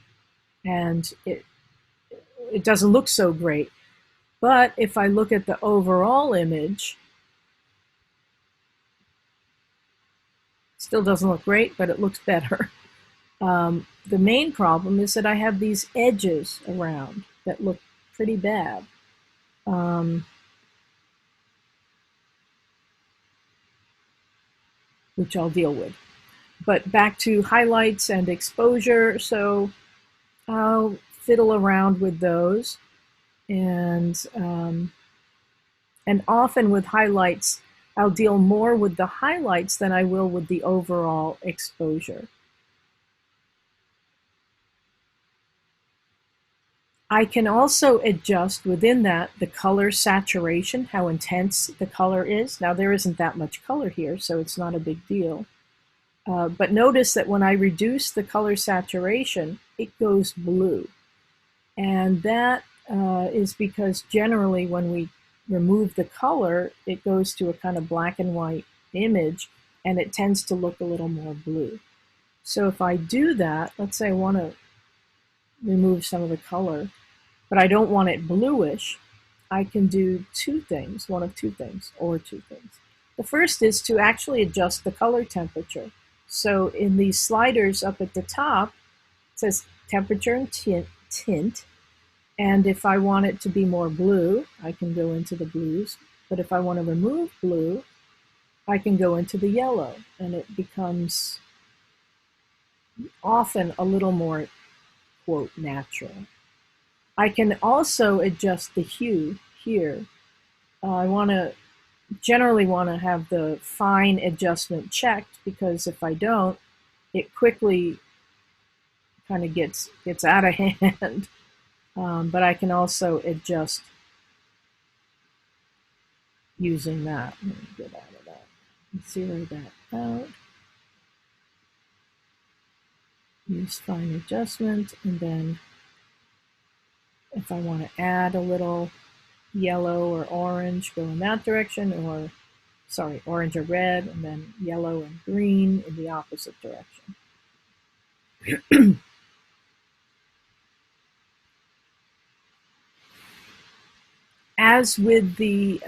and it doesn't look so great. But if I look at the overall image, it still doesn't look great, but it looks better. The main problem is that I have these edges around that look pretty bad. Which I'll deal with. But back to highlights and exposure. So I'll fiddle around with those. And often with highlights, I'll deal more with the highlights than I will with the overall exposure. I can also adjust within that the color saturation, how intense the color is. Now there isn't that much color here, so it's not a big deal. But notice that when I reduce the color saturation, it goes blue. And that is because generally when we remove the color, it goes to a kind of black and white image, and it tends to look a little more blue. So if I do that, let's say I want to remove some of the color, but I don't want it bluish, I can do two things, one of two things, or two things. The first is to actually adjust the color temperature. So in these sliders up at the top, it says temperature and tint. And if I want it to be more blue, I can go into the blues. But if I want to remove blue, I can go into the yellow. And it becomes often a little more, quote, natural. I can also adjust the hue here. I generally want to have the fine adjustment checked, because if I don't, it quickly kind of gets out of hand. But I can also adjust using that. Let me get out of that and zero that out. Use fine adjustment, and then if I want to add a little yellow or orange, go in that direction, or orange or red, and then yellow and green in the opposite direction. As with the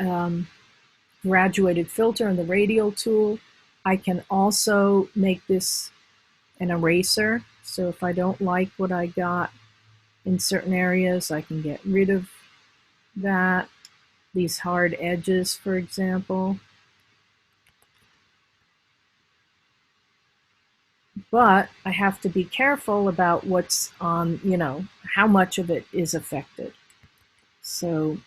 graduated filter and the radial tool, I can also make this an eraser. So if I don't like what I got in certain areas, I can get rid of that. These hard edges, for example. But I have to be careful about what's on, how much of it is affected. So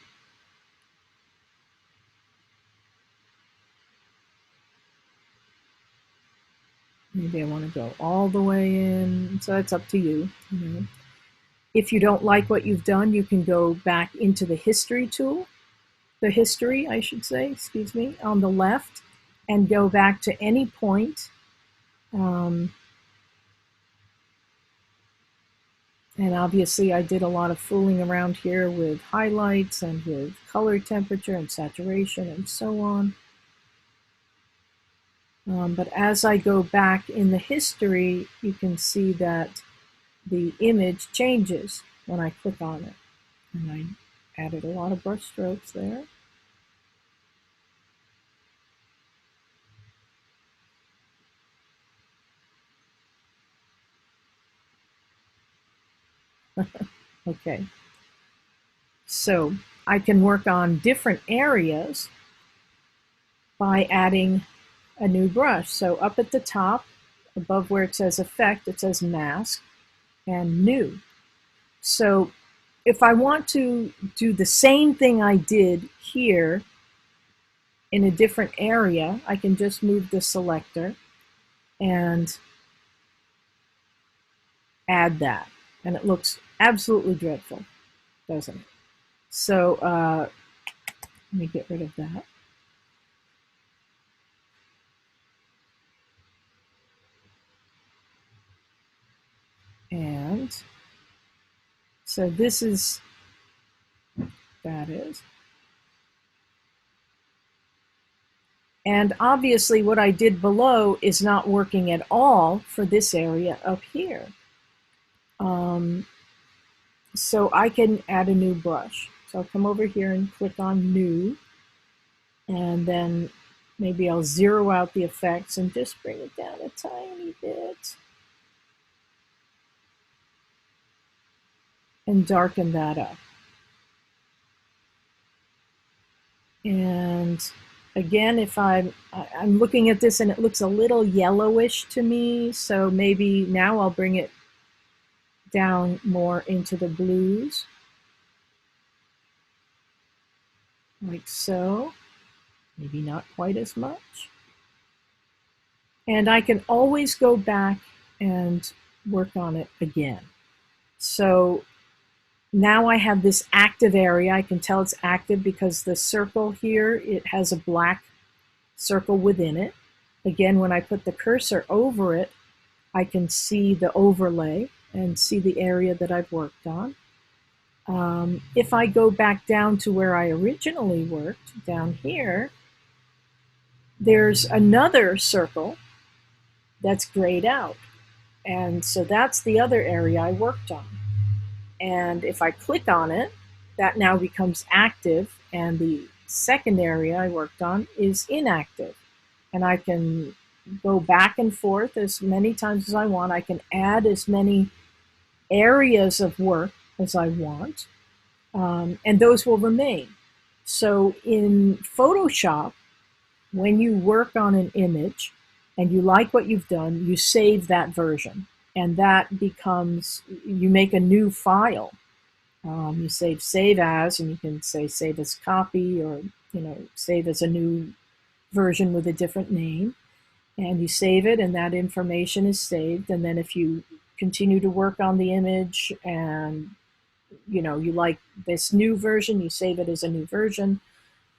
maybe I want to go all the way in. So that's up to you. If you don't like what you've done, you can go back into the history tool, the history, I should say, excuse me, on the left, and go back to any point. And obviously I did a lot of fooling around here with highlights and with color temperature and saturation and so on. But as I go back in the history, you can see that the image changes when I click on it. And I added a lot of brush strokes there. Okay. So I can work on different areas by adding a new brush. So up at the top, above where it says Effect, it says Mask and New. So if I want to do the same thing I did here in a different area, I can just move the selector and add that. And it looks absolutely dreadful, doesn't it? So let me get rid of that. And so this is, that is. And obviously what I did below is not working at all for this area up here. So I can add a new brush. So I'll come over here and click on New, and then maybe I'll zero out the effects and just bring it down a tiny bit and darken that up. And again, if I'm looking at this and it looks a little yellowish to me, so maybe now I'll bring it down more into the blues, like so. Maybe not quite as much. And I can always go back and work on it again. So now I have this active area. I can tell it's active because the circle here, it has a black circle within it. Again, when I put the cursor over it, I can see the overlay and see the area that I've worked on. If I go back down to where I originally worked, down here, there's another circle that's grayed out. And so that's the other area I worked on. And if I click on it, that now becomes active, and the second area I worked on is inactive. And I can go back and forth as many times as I want. I can add as many areas of work as I want, and those will remain. So in Photoshop, when you work on an image and you like what you've done, you save that version. And that becomes, you make a new file. You save as, and you can say save as copy, or save as a new version with a different name. And you save it, and that information is saved. And then if you continue to work on the image and you like this new version, you save it as a new version.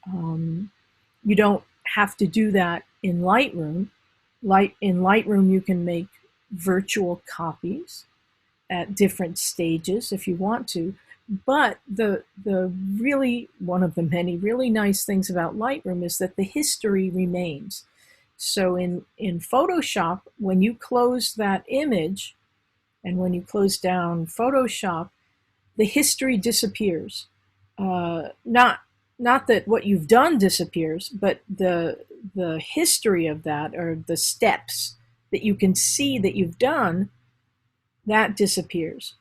You don't have to do that in Lightroom. In Lightroom, you can make virtual copies at different stages if you want to. But the really, one of the many really nice things about Lightroom is that the history remains. So in Photoshop, when you close that image and when you close down Photoshop, the history disappears. Not that what you've done disappears, but the history of that, or the steps that you can see that you've done, that disappears.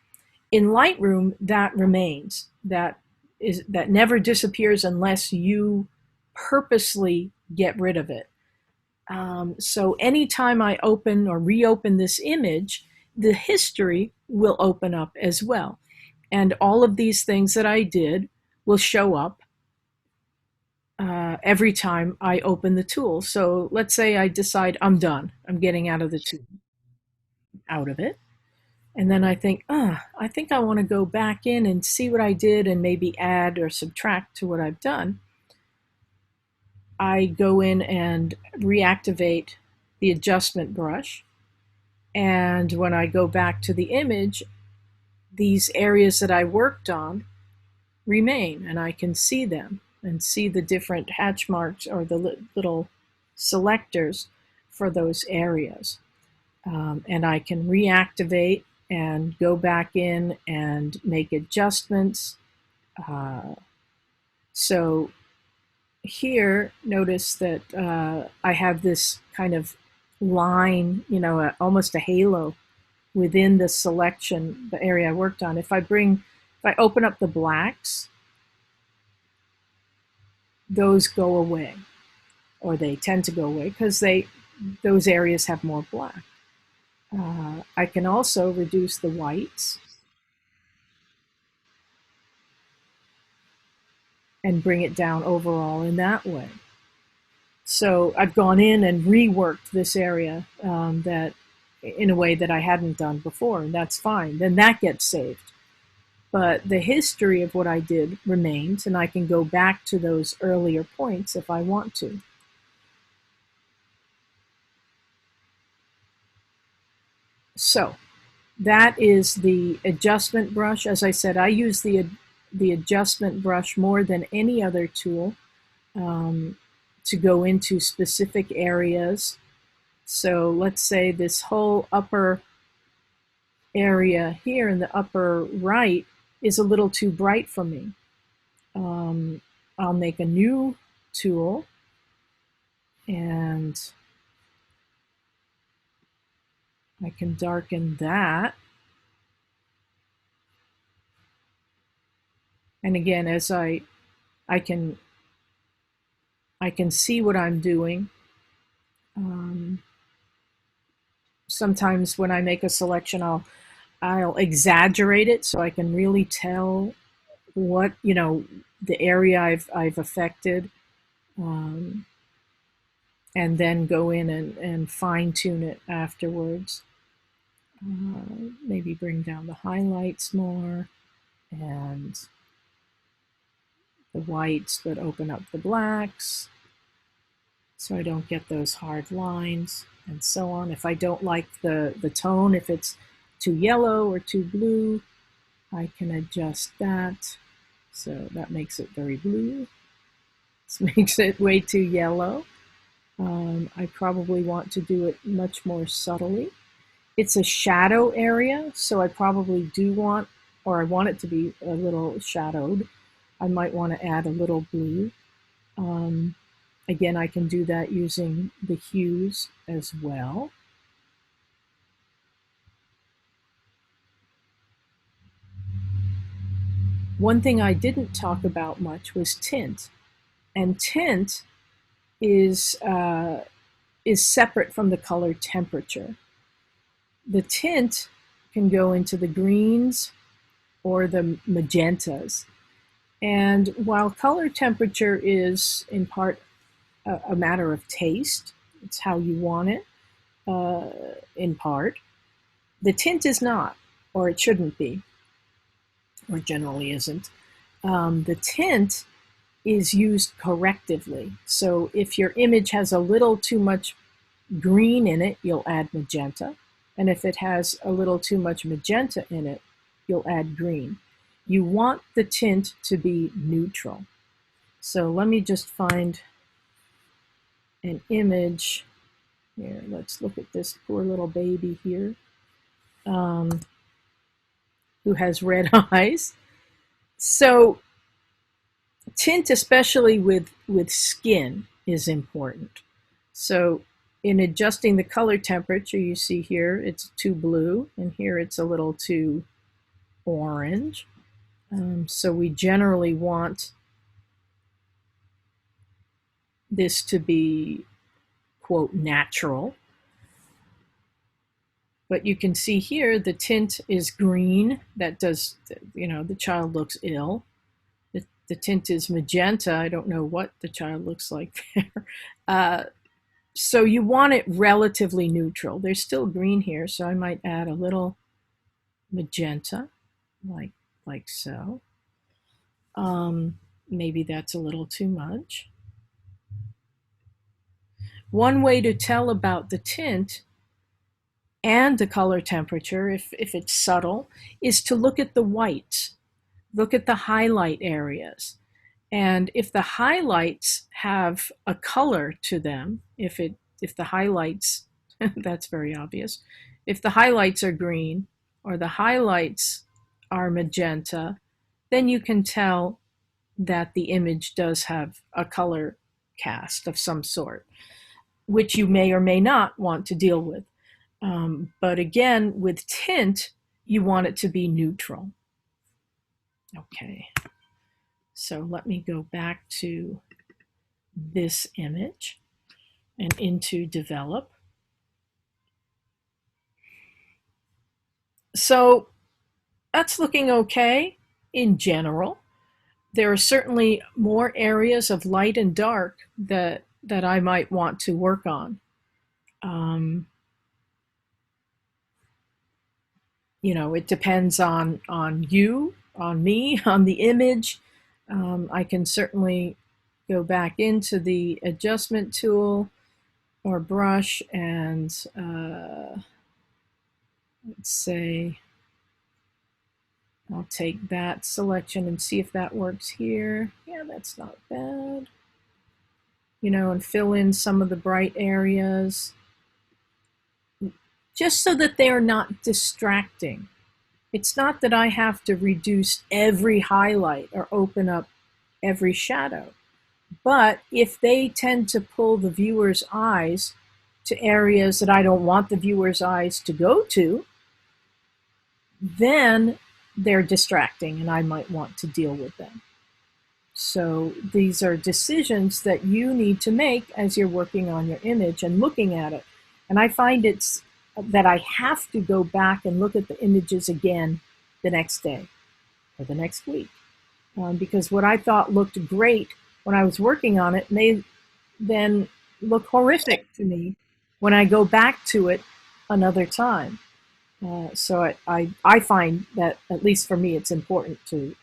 In Lightroom, that remains. That never disappears unless you purposely get rid of it. So anytime I open or reopen this image, the history will open up as well. And all of these things that I did will show up every time I open the tool. So let's say I decide I'm done. I'm getting out of the tool, out of it. And then I think, I think I want to go back in and see what I did and maybe add or subtract to what I've done. I go in and reactivate the adjustment brush. And when I go back to the image, these areas that I worked on remain, and I can see them and see the different hatch marks or the little selectors for those areas. And I can reactivate and go back in and make adjustments. So here, notice that I have this kind of line, almost a halo within the selection, the area I worked on. If I open up the blacks, those go away, or they tend to go away because those areas have more black. I can also reduce the whites and bring it down overall in that way. So I've gone in and reworked this area that in a way that I hadn't done before, and that's fine. Then that gets saved. But the history of what I did remains, and I can go back to those earlier points if I want to. So that is the adjustment brush. As I said, I use the adjustment brush more than any other tool to go into specific areas. So let's say this whole upper area here in the upper right is a little too bright for me. I'll make a new tool and I can darken that. And again, as I can see what I'm doing. Sometimes when I make a selection, I'll exaggerate it so I can really tell what, you know, the area I've affected, and then go in and fine tune it afterwards. Maybe bring down the highlights more and the whites, but open up the blacks so I don't get those hard lines and so on. If I don't like the tone, if it's too yellow or too blue, I can adjust that. So that makes it very blue. This makes it way too yellow. I probably want to do it much more subtly. It's a shadow area, so I probably do want, or I want it to be a little shadowed. I might want to add a little blue. Again, I can do that using the hues as well. One thing I didn't talk about much was tint. And tint is separate from the color temperature. The tint can go into the greens or the magentas. And while color temperature is in part a matter of taste, it's how you want it, in part, the tint is not, or it shouldn't be, or generally isn't. The tint is used correctively. So if your image has a little too much green in it, you'll add magenta. And if it has a little too much magenta in it, you'll add green. You want the tint to be neutral. So let me just find an image here. Let's look at this poor little baby here, who has red eyes. So tint, especially with skin, is important. So in adjusting the color temperature, you see here it's too blue, and here it's a little too orange. So we generally want this to be, quote, natural. But you can see here the tint is green. That does, you know, the child looks ill. The tint is magenta. I don't know what the child looks like there. So you want it relatively neutral. There's still green here, so I might add a little magenta, like so. Maybe that's a little too much. One way to tell about the tint and the color temperature, if it's subtle, is to look at the whites. Look at the highlight areas. And if the highlights have a color to them, if the highlights, that's very obvious, if the highlights are green or the highlights are magenta, then you can tell that the image does have a color cast of some sort, which you may or may not want to deal with. But again, with tint, you want it to be neutral. Okay, so let me go back to this image and into develop. So that's looking okay in general. There are certainly more areas of light and dark that that I might want to work on. Um, it depends on you, on me, on the image. I can certainly go back into the adjustment tool or brush and let's say I'll take that selection and see if that works here. Yeah, that's not bad. And fill in some of the bright areas just so that they're not distracting. It's not that I have to reduce every highlight or open up every shadow. But if they tend to pull the viewer's eyes to areas that I don't want the viewer's eyes to go to, then they're distracting and I might want to deal with them. So these are decisions that you need to make as you're working on your image and looking at it. And I find it's that I have to go back and look at the images again the next day or the next week. Because what I thought looked great when I was working on it may then look horrific to me when I go back to it another time. So I find that, at least for me, it's important to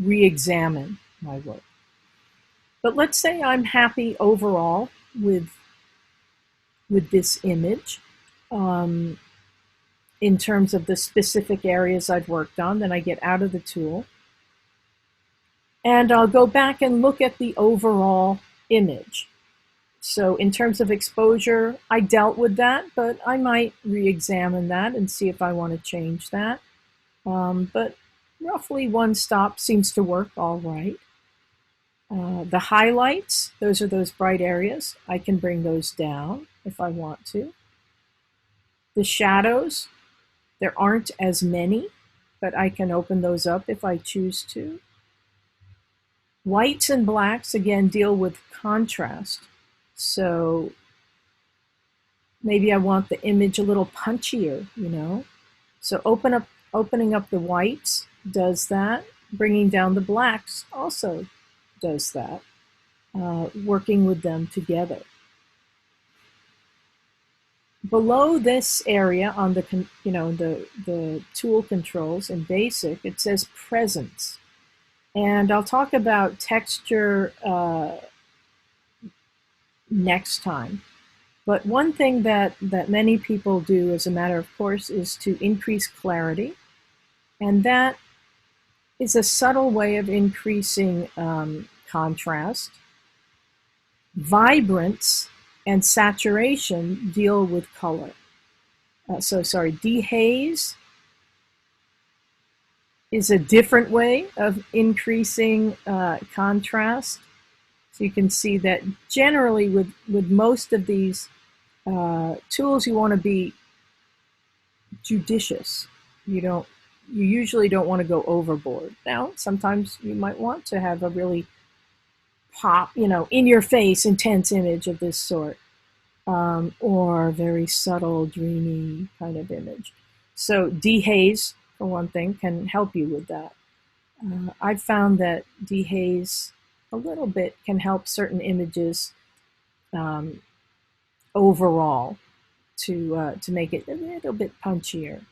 re-examine my work. But let's say I'm happy overall with this image. In terms of the specific areas I've worked on, then I get out of the tool. And I'll go back and look at the overall image. So in terms of exposure, I dealt with that, but I might re-examine that and see if I want to change that. But roughly one stop seems to work all right. The highlights, those are those bright areas. I can bring those down if I want to. The shadows, there aren't as many, but I can open those up if I choose to. Whites and blacks, again, deal with contrast. So maybe I want the image a little punchier, So opening up the whites does that. Bringing down the blacks also does that. Working with them together. Below this area on the tool controls in Basic, it says Presence. And I'll talk about texture next time. But one thing that many people do as a matter of course is to increase clarity. And that is a subtle way of increasing contrast. Vibrance and saturation deal with color. Dehaze is a different way of increasing contrast. So you can see that generally with most of these tools, you want to be judicious. You usually don't want to go overboard. Now, sometimes you might want to have a really pop, in your face, intense image of this sort, or very subtle, dreamy kind of image. So dehaze, for one thing, can help you with that. I've found that dehaze a little bit can help certain images overall to make it a little bit punchier.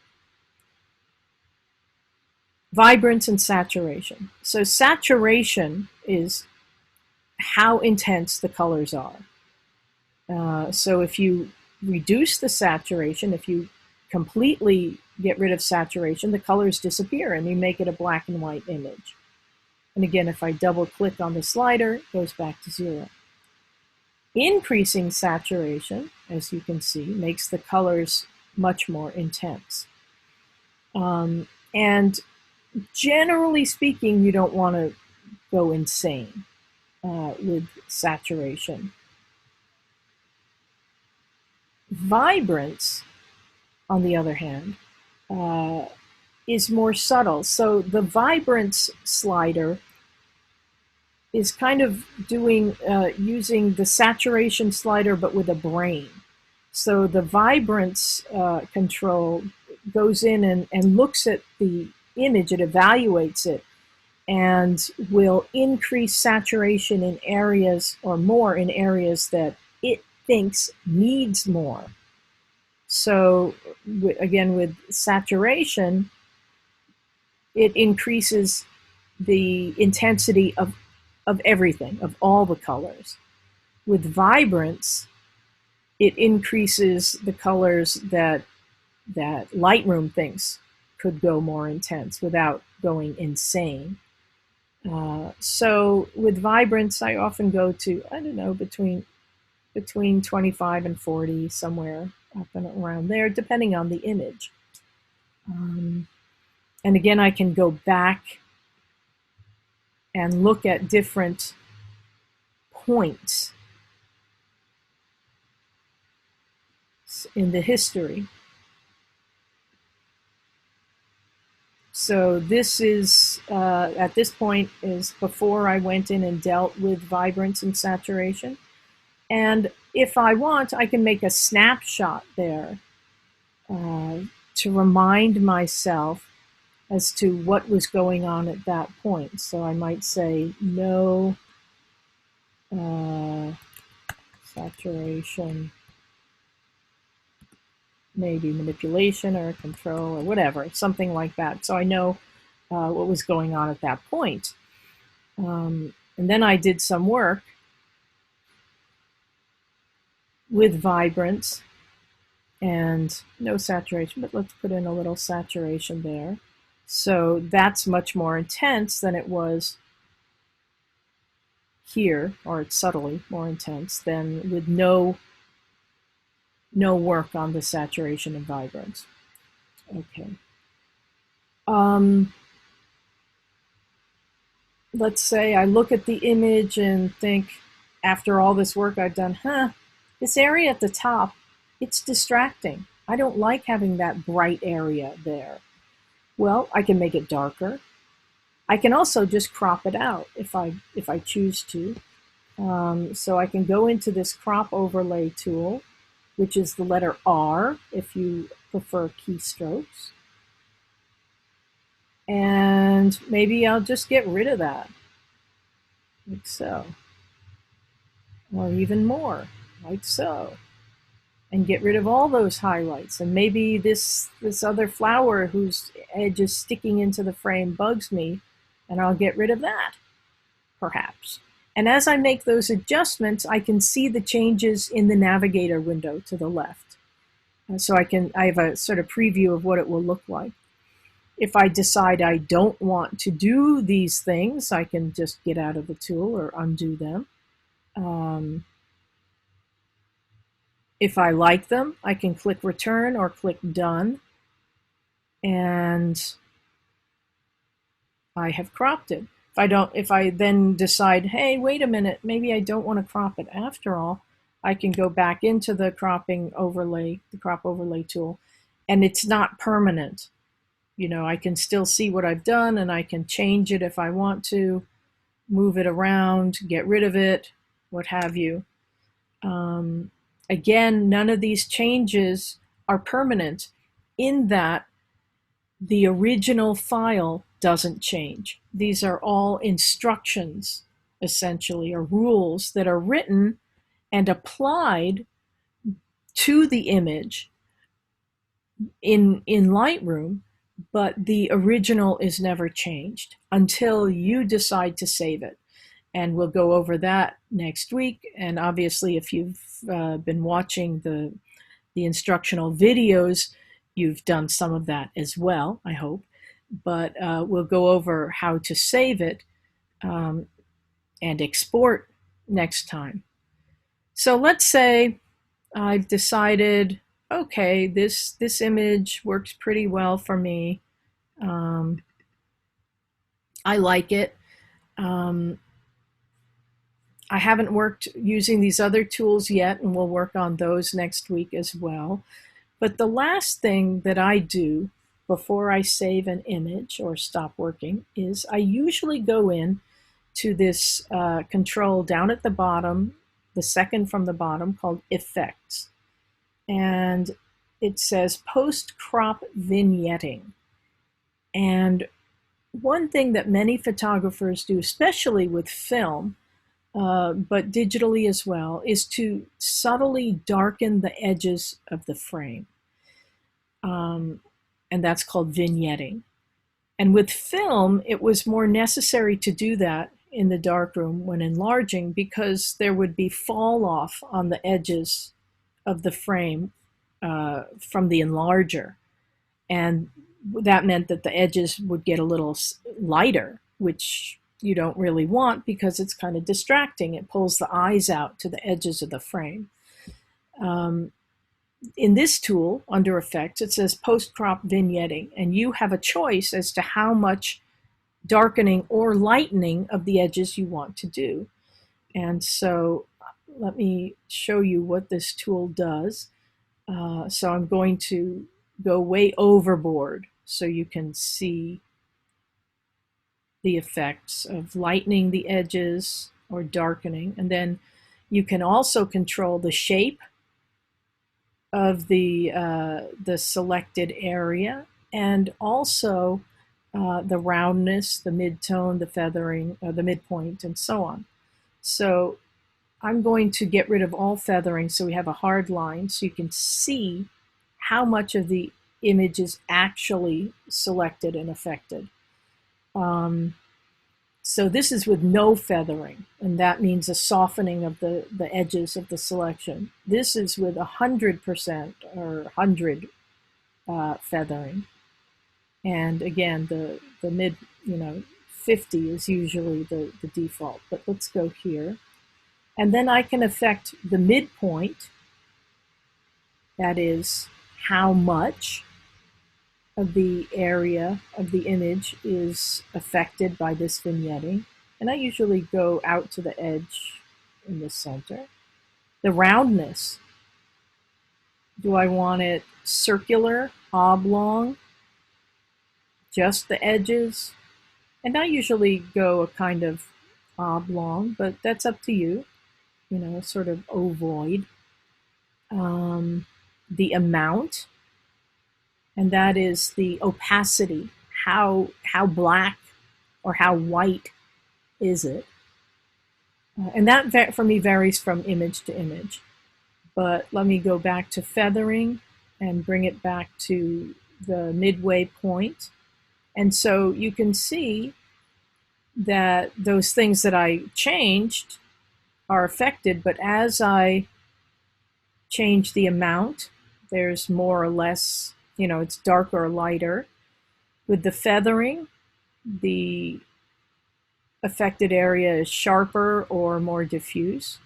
Vibrance and saturation. So saturation is how intense the colors are. So if you reduce the saturation, if you completely get rid of saturation, the colors disappear and you make it a black and white image. And again, if I double click on the slider, it goes back to 0. Increasing saturation, as you can see, makes the colors much more intense. And generally speaking, you don't want to go insane with saturation. Vibrance, on the other hand, is more subtle. So the vibrance slider is kind of doing using the saturation slider but with a brain. So the vibrance control goes in and looks at the image, it evaluates it, and will increase saturation in areas, or more in areas that it thinks needs more. So again, with saturation, it increases the intensity of everything, of all the colors. With vibrance, it increases the colors that Lightroom thinks could go more intense without going insane. So with vibrance, I often go to, I don't know, between 25 and 40, somewhere up and around there, depending on the image. And again, I can go back and look at different points in the history. So this is, at this point, is before I went in and dealt with vibrance and saturation. And if I want, I can make a snapshot there to remind myself as to what was going on at that point. So I might say no saturation, maybe manipulation or control or whatever, something like that. So I know what was going on at that point. And then I did some work with vibrance and no saturation, but let's put in a little saturation there. So that's much more intense than it was here, or it's subtly more intense than with no work on the saturation and vibrance. Okay. Let's say I look at the image and think, after all this work I've done, this area at the top, it's distracting. I don't like having that bright area there. Well, I can make it darker. I can also just crop it out if I choose to. So I can go into this crop overlay tool, which is the letter R if you prefer keystrokes. And maybe I'll just get rid of that, like so. Or even more, like so. And get rid of all those highlights. And maybe this other flower whose edge is sticking into the frame bugs me, and I'll get rid of that, perhaps. And as I make those adjustments, I can see the changes in the navigator window to the left. So I have a sort of preview of what it will look like. If I decide I don't want to do these things, I can just get out of the tool or undo them. If I like them, I can click return or click done, and I have cropped it. If I then decide, hey, wait a minute, maybe I don't want to crop it after all, I can go back into the cropping overlay, the crop overlay tool, and it's not permanent. You know, I can still see what I've done, and I can change it if I want to, move it around, get rid of it, what have you. Again, none of these changes are permanent in that the original file doesn't change. These are all instructions, essentially, or rules that are written and applied to the image in Lightroom, but the original is never changed until you decide to save it. And we'll go over that next week. And obviously, if you've been watching the instructional videos, you've done some of that as well, I hope. But we'll go over how to save it and export next time. So let's say I've decided, okay, this image works pretty well for me. I like it. I haven't worked using these other tools yet, and we'll work on those next week as well. But the last thing that I do before I save an image or stop working is I usually go in to this control down at the bottom, the second from the bottom, called Effects. And it says Post-Crop Vignetting. And one thing that many photographers do, especially with film, but digitally as well, is to subtly darken the edges of the frame. Um, and that's called vignetting. And with film, it was more necessary to do that in the darkroom when enlarging because there would be fall off on the edges of the frame from the enlarger. And that meant that the edges would get a little lighter, which you don't really want because it's kind of distracting. It pulls the eyes out to the edges of the frame. In this tool, under Effects, it says Post-Crop Vignetting, and you have a choice as to how much darkening or lightening of the edges you want to do. And so let me show you what this tool does. So I'm going to go way overboard so you can see the effects of lightening the edges or darkening. And then you can also control the shape of the selected area, and also the roundness, the midtone, the feathering, the midpoint, and so on. So I'm going to get rid of all feathering so we have a hard line so you can see how much of the image is actually selected and affected. So this is with no feathering, and that means a softening of the edges of the selection. This is with 100% or 100 feathering. And again, the mid, 50 is usually the default, but let's go here. And then I can affect the midpoint, that is how much of the area of the image is affected by this vignetting. And I usually go out to the edge in the center. The roundness, do I want it circular, oblong, just the edges? And I usually go a kind of oblong, but that's up to you, sort of ovoid. The amount, and that is the opacity. How black or how white is it? And that for me varies from image to image. But let me go back to feathering and bring it back to the midway point. And so you can see that those things that I changed are affected, but as I change the amount, there's more or less, it's darker or lighter. With the feathering, the affected area is sharper or more diffuse.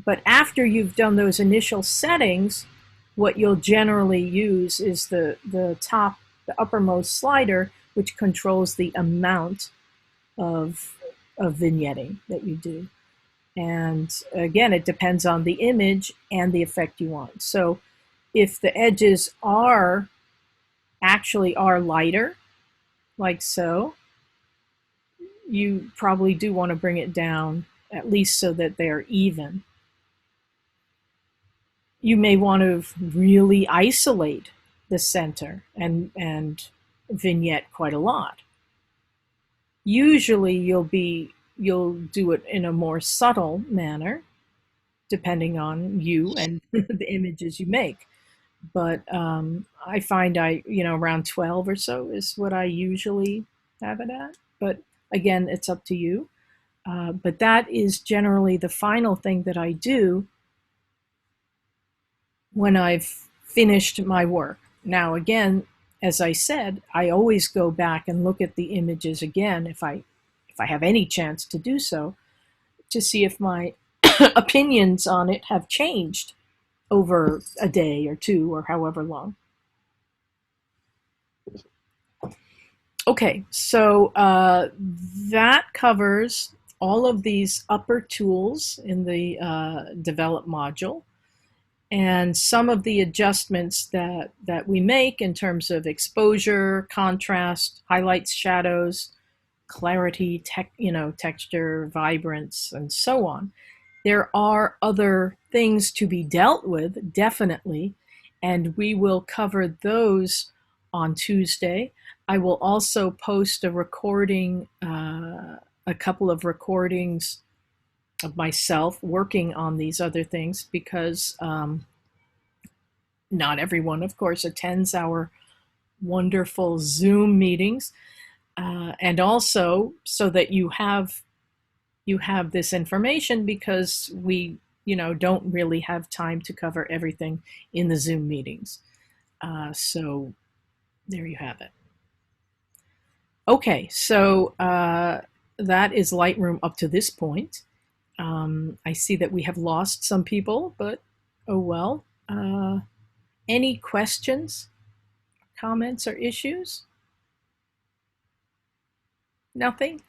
But after you've done those initial settings, what you'll generally use is the uppermost slider, which controls the amount of vignetting that you do. And again, it depends on the image and the effect you want. So if the edges are lighter, like so, you probably do want to bring it down at least so that they're even. You may want to really isolate the center and vignette quite a lot. Usually you'll do it in a more subtle manner, depending on you and the images you make. But I find around 12 or so is what I usually have it at. But again, it's up to you. But that is generally the final thing that I do when I've finished my work. Now, again, as I said, I always go back and look at the images again if I have any chance to do so, to see if my opinions on it have changed over a day or two or however long. Okay, so that covers all of these upper tools in the Develop module, and some of the adjustments that we make in terms of exposure, contrast, highlights, shadows, clarity, texture, vibrance, and so on. There are other things to be dealt with, definitely, and we will cover those on Tuesday. I will also post a recording, a couple of recordings of myself working on these other things because not everyone, of course, attends our wonderful Zoom meetings, and also so that you have this information because we don't really have time to cover everything in the Zoom meetings. So there you have it. Okay, so that is Lightroom up to this point. I see that we have lost some people, but oh well. Any questions, comments, or issues? Nothing?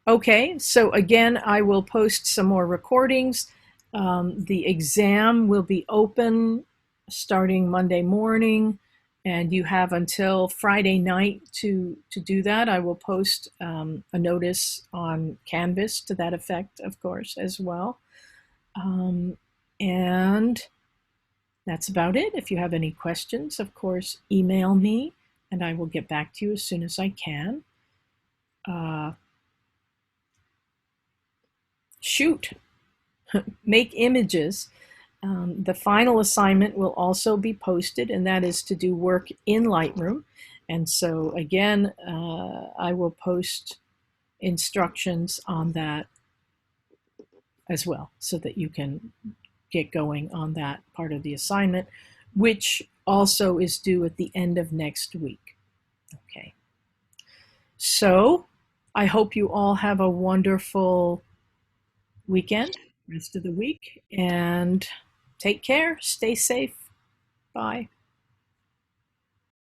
Okay, so again, I will post some more recordings. The exam will be open starting Monday morning, and you have until Friday night to do that. I will post a notice on Canvas to that effect, of course, as well. And that's about it. If you have any questions, of course, email me, and I will get back to you as soon as I can. Shoot, make images. The final assignment will also be posted, and that is to do work in Lightroom. And so again, I will post instructions on that as well so that you can get going on that part of the assignment, which also is due at the end of next week. Okay. So I hope you all have a wonderful weekend, rest of the week, and take care. Stay safe. Bye.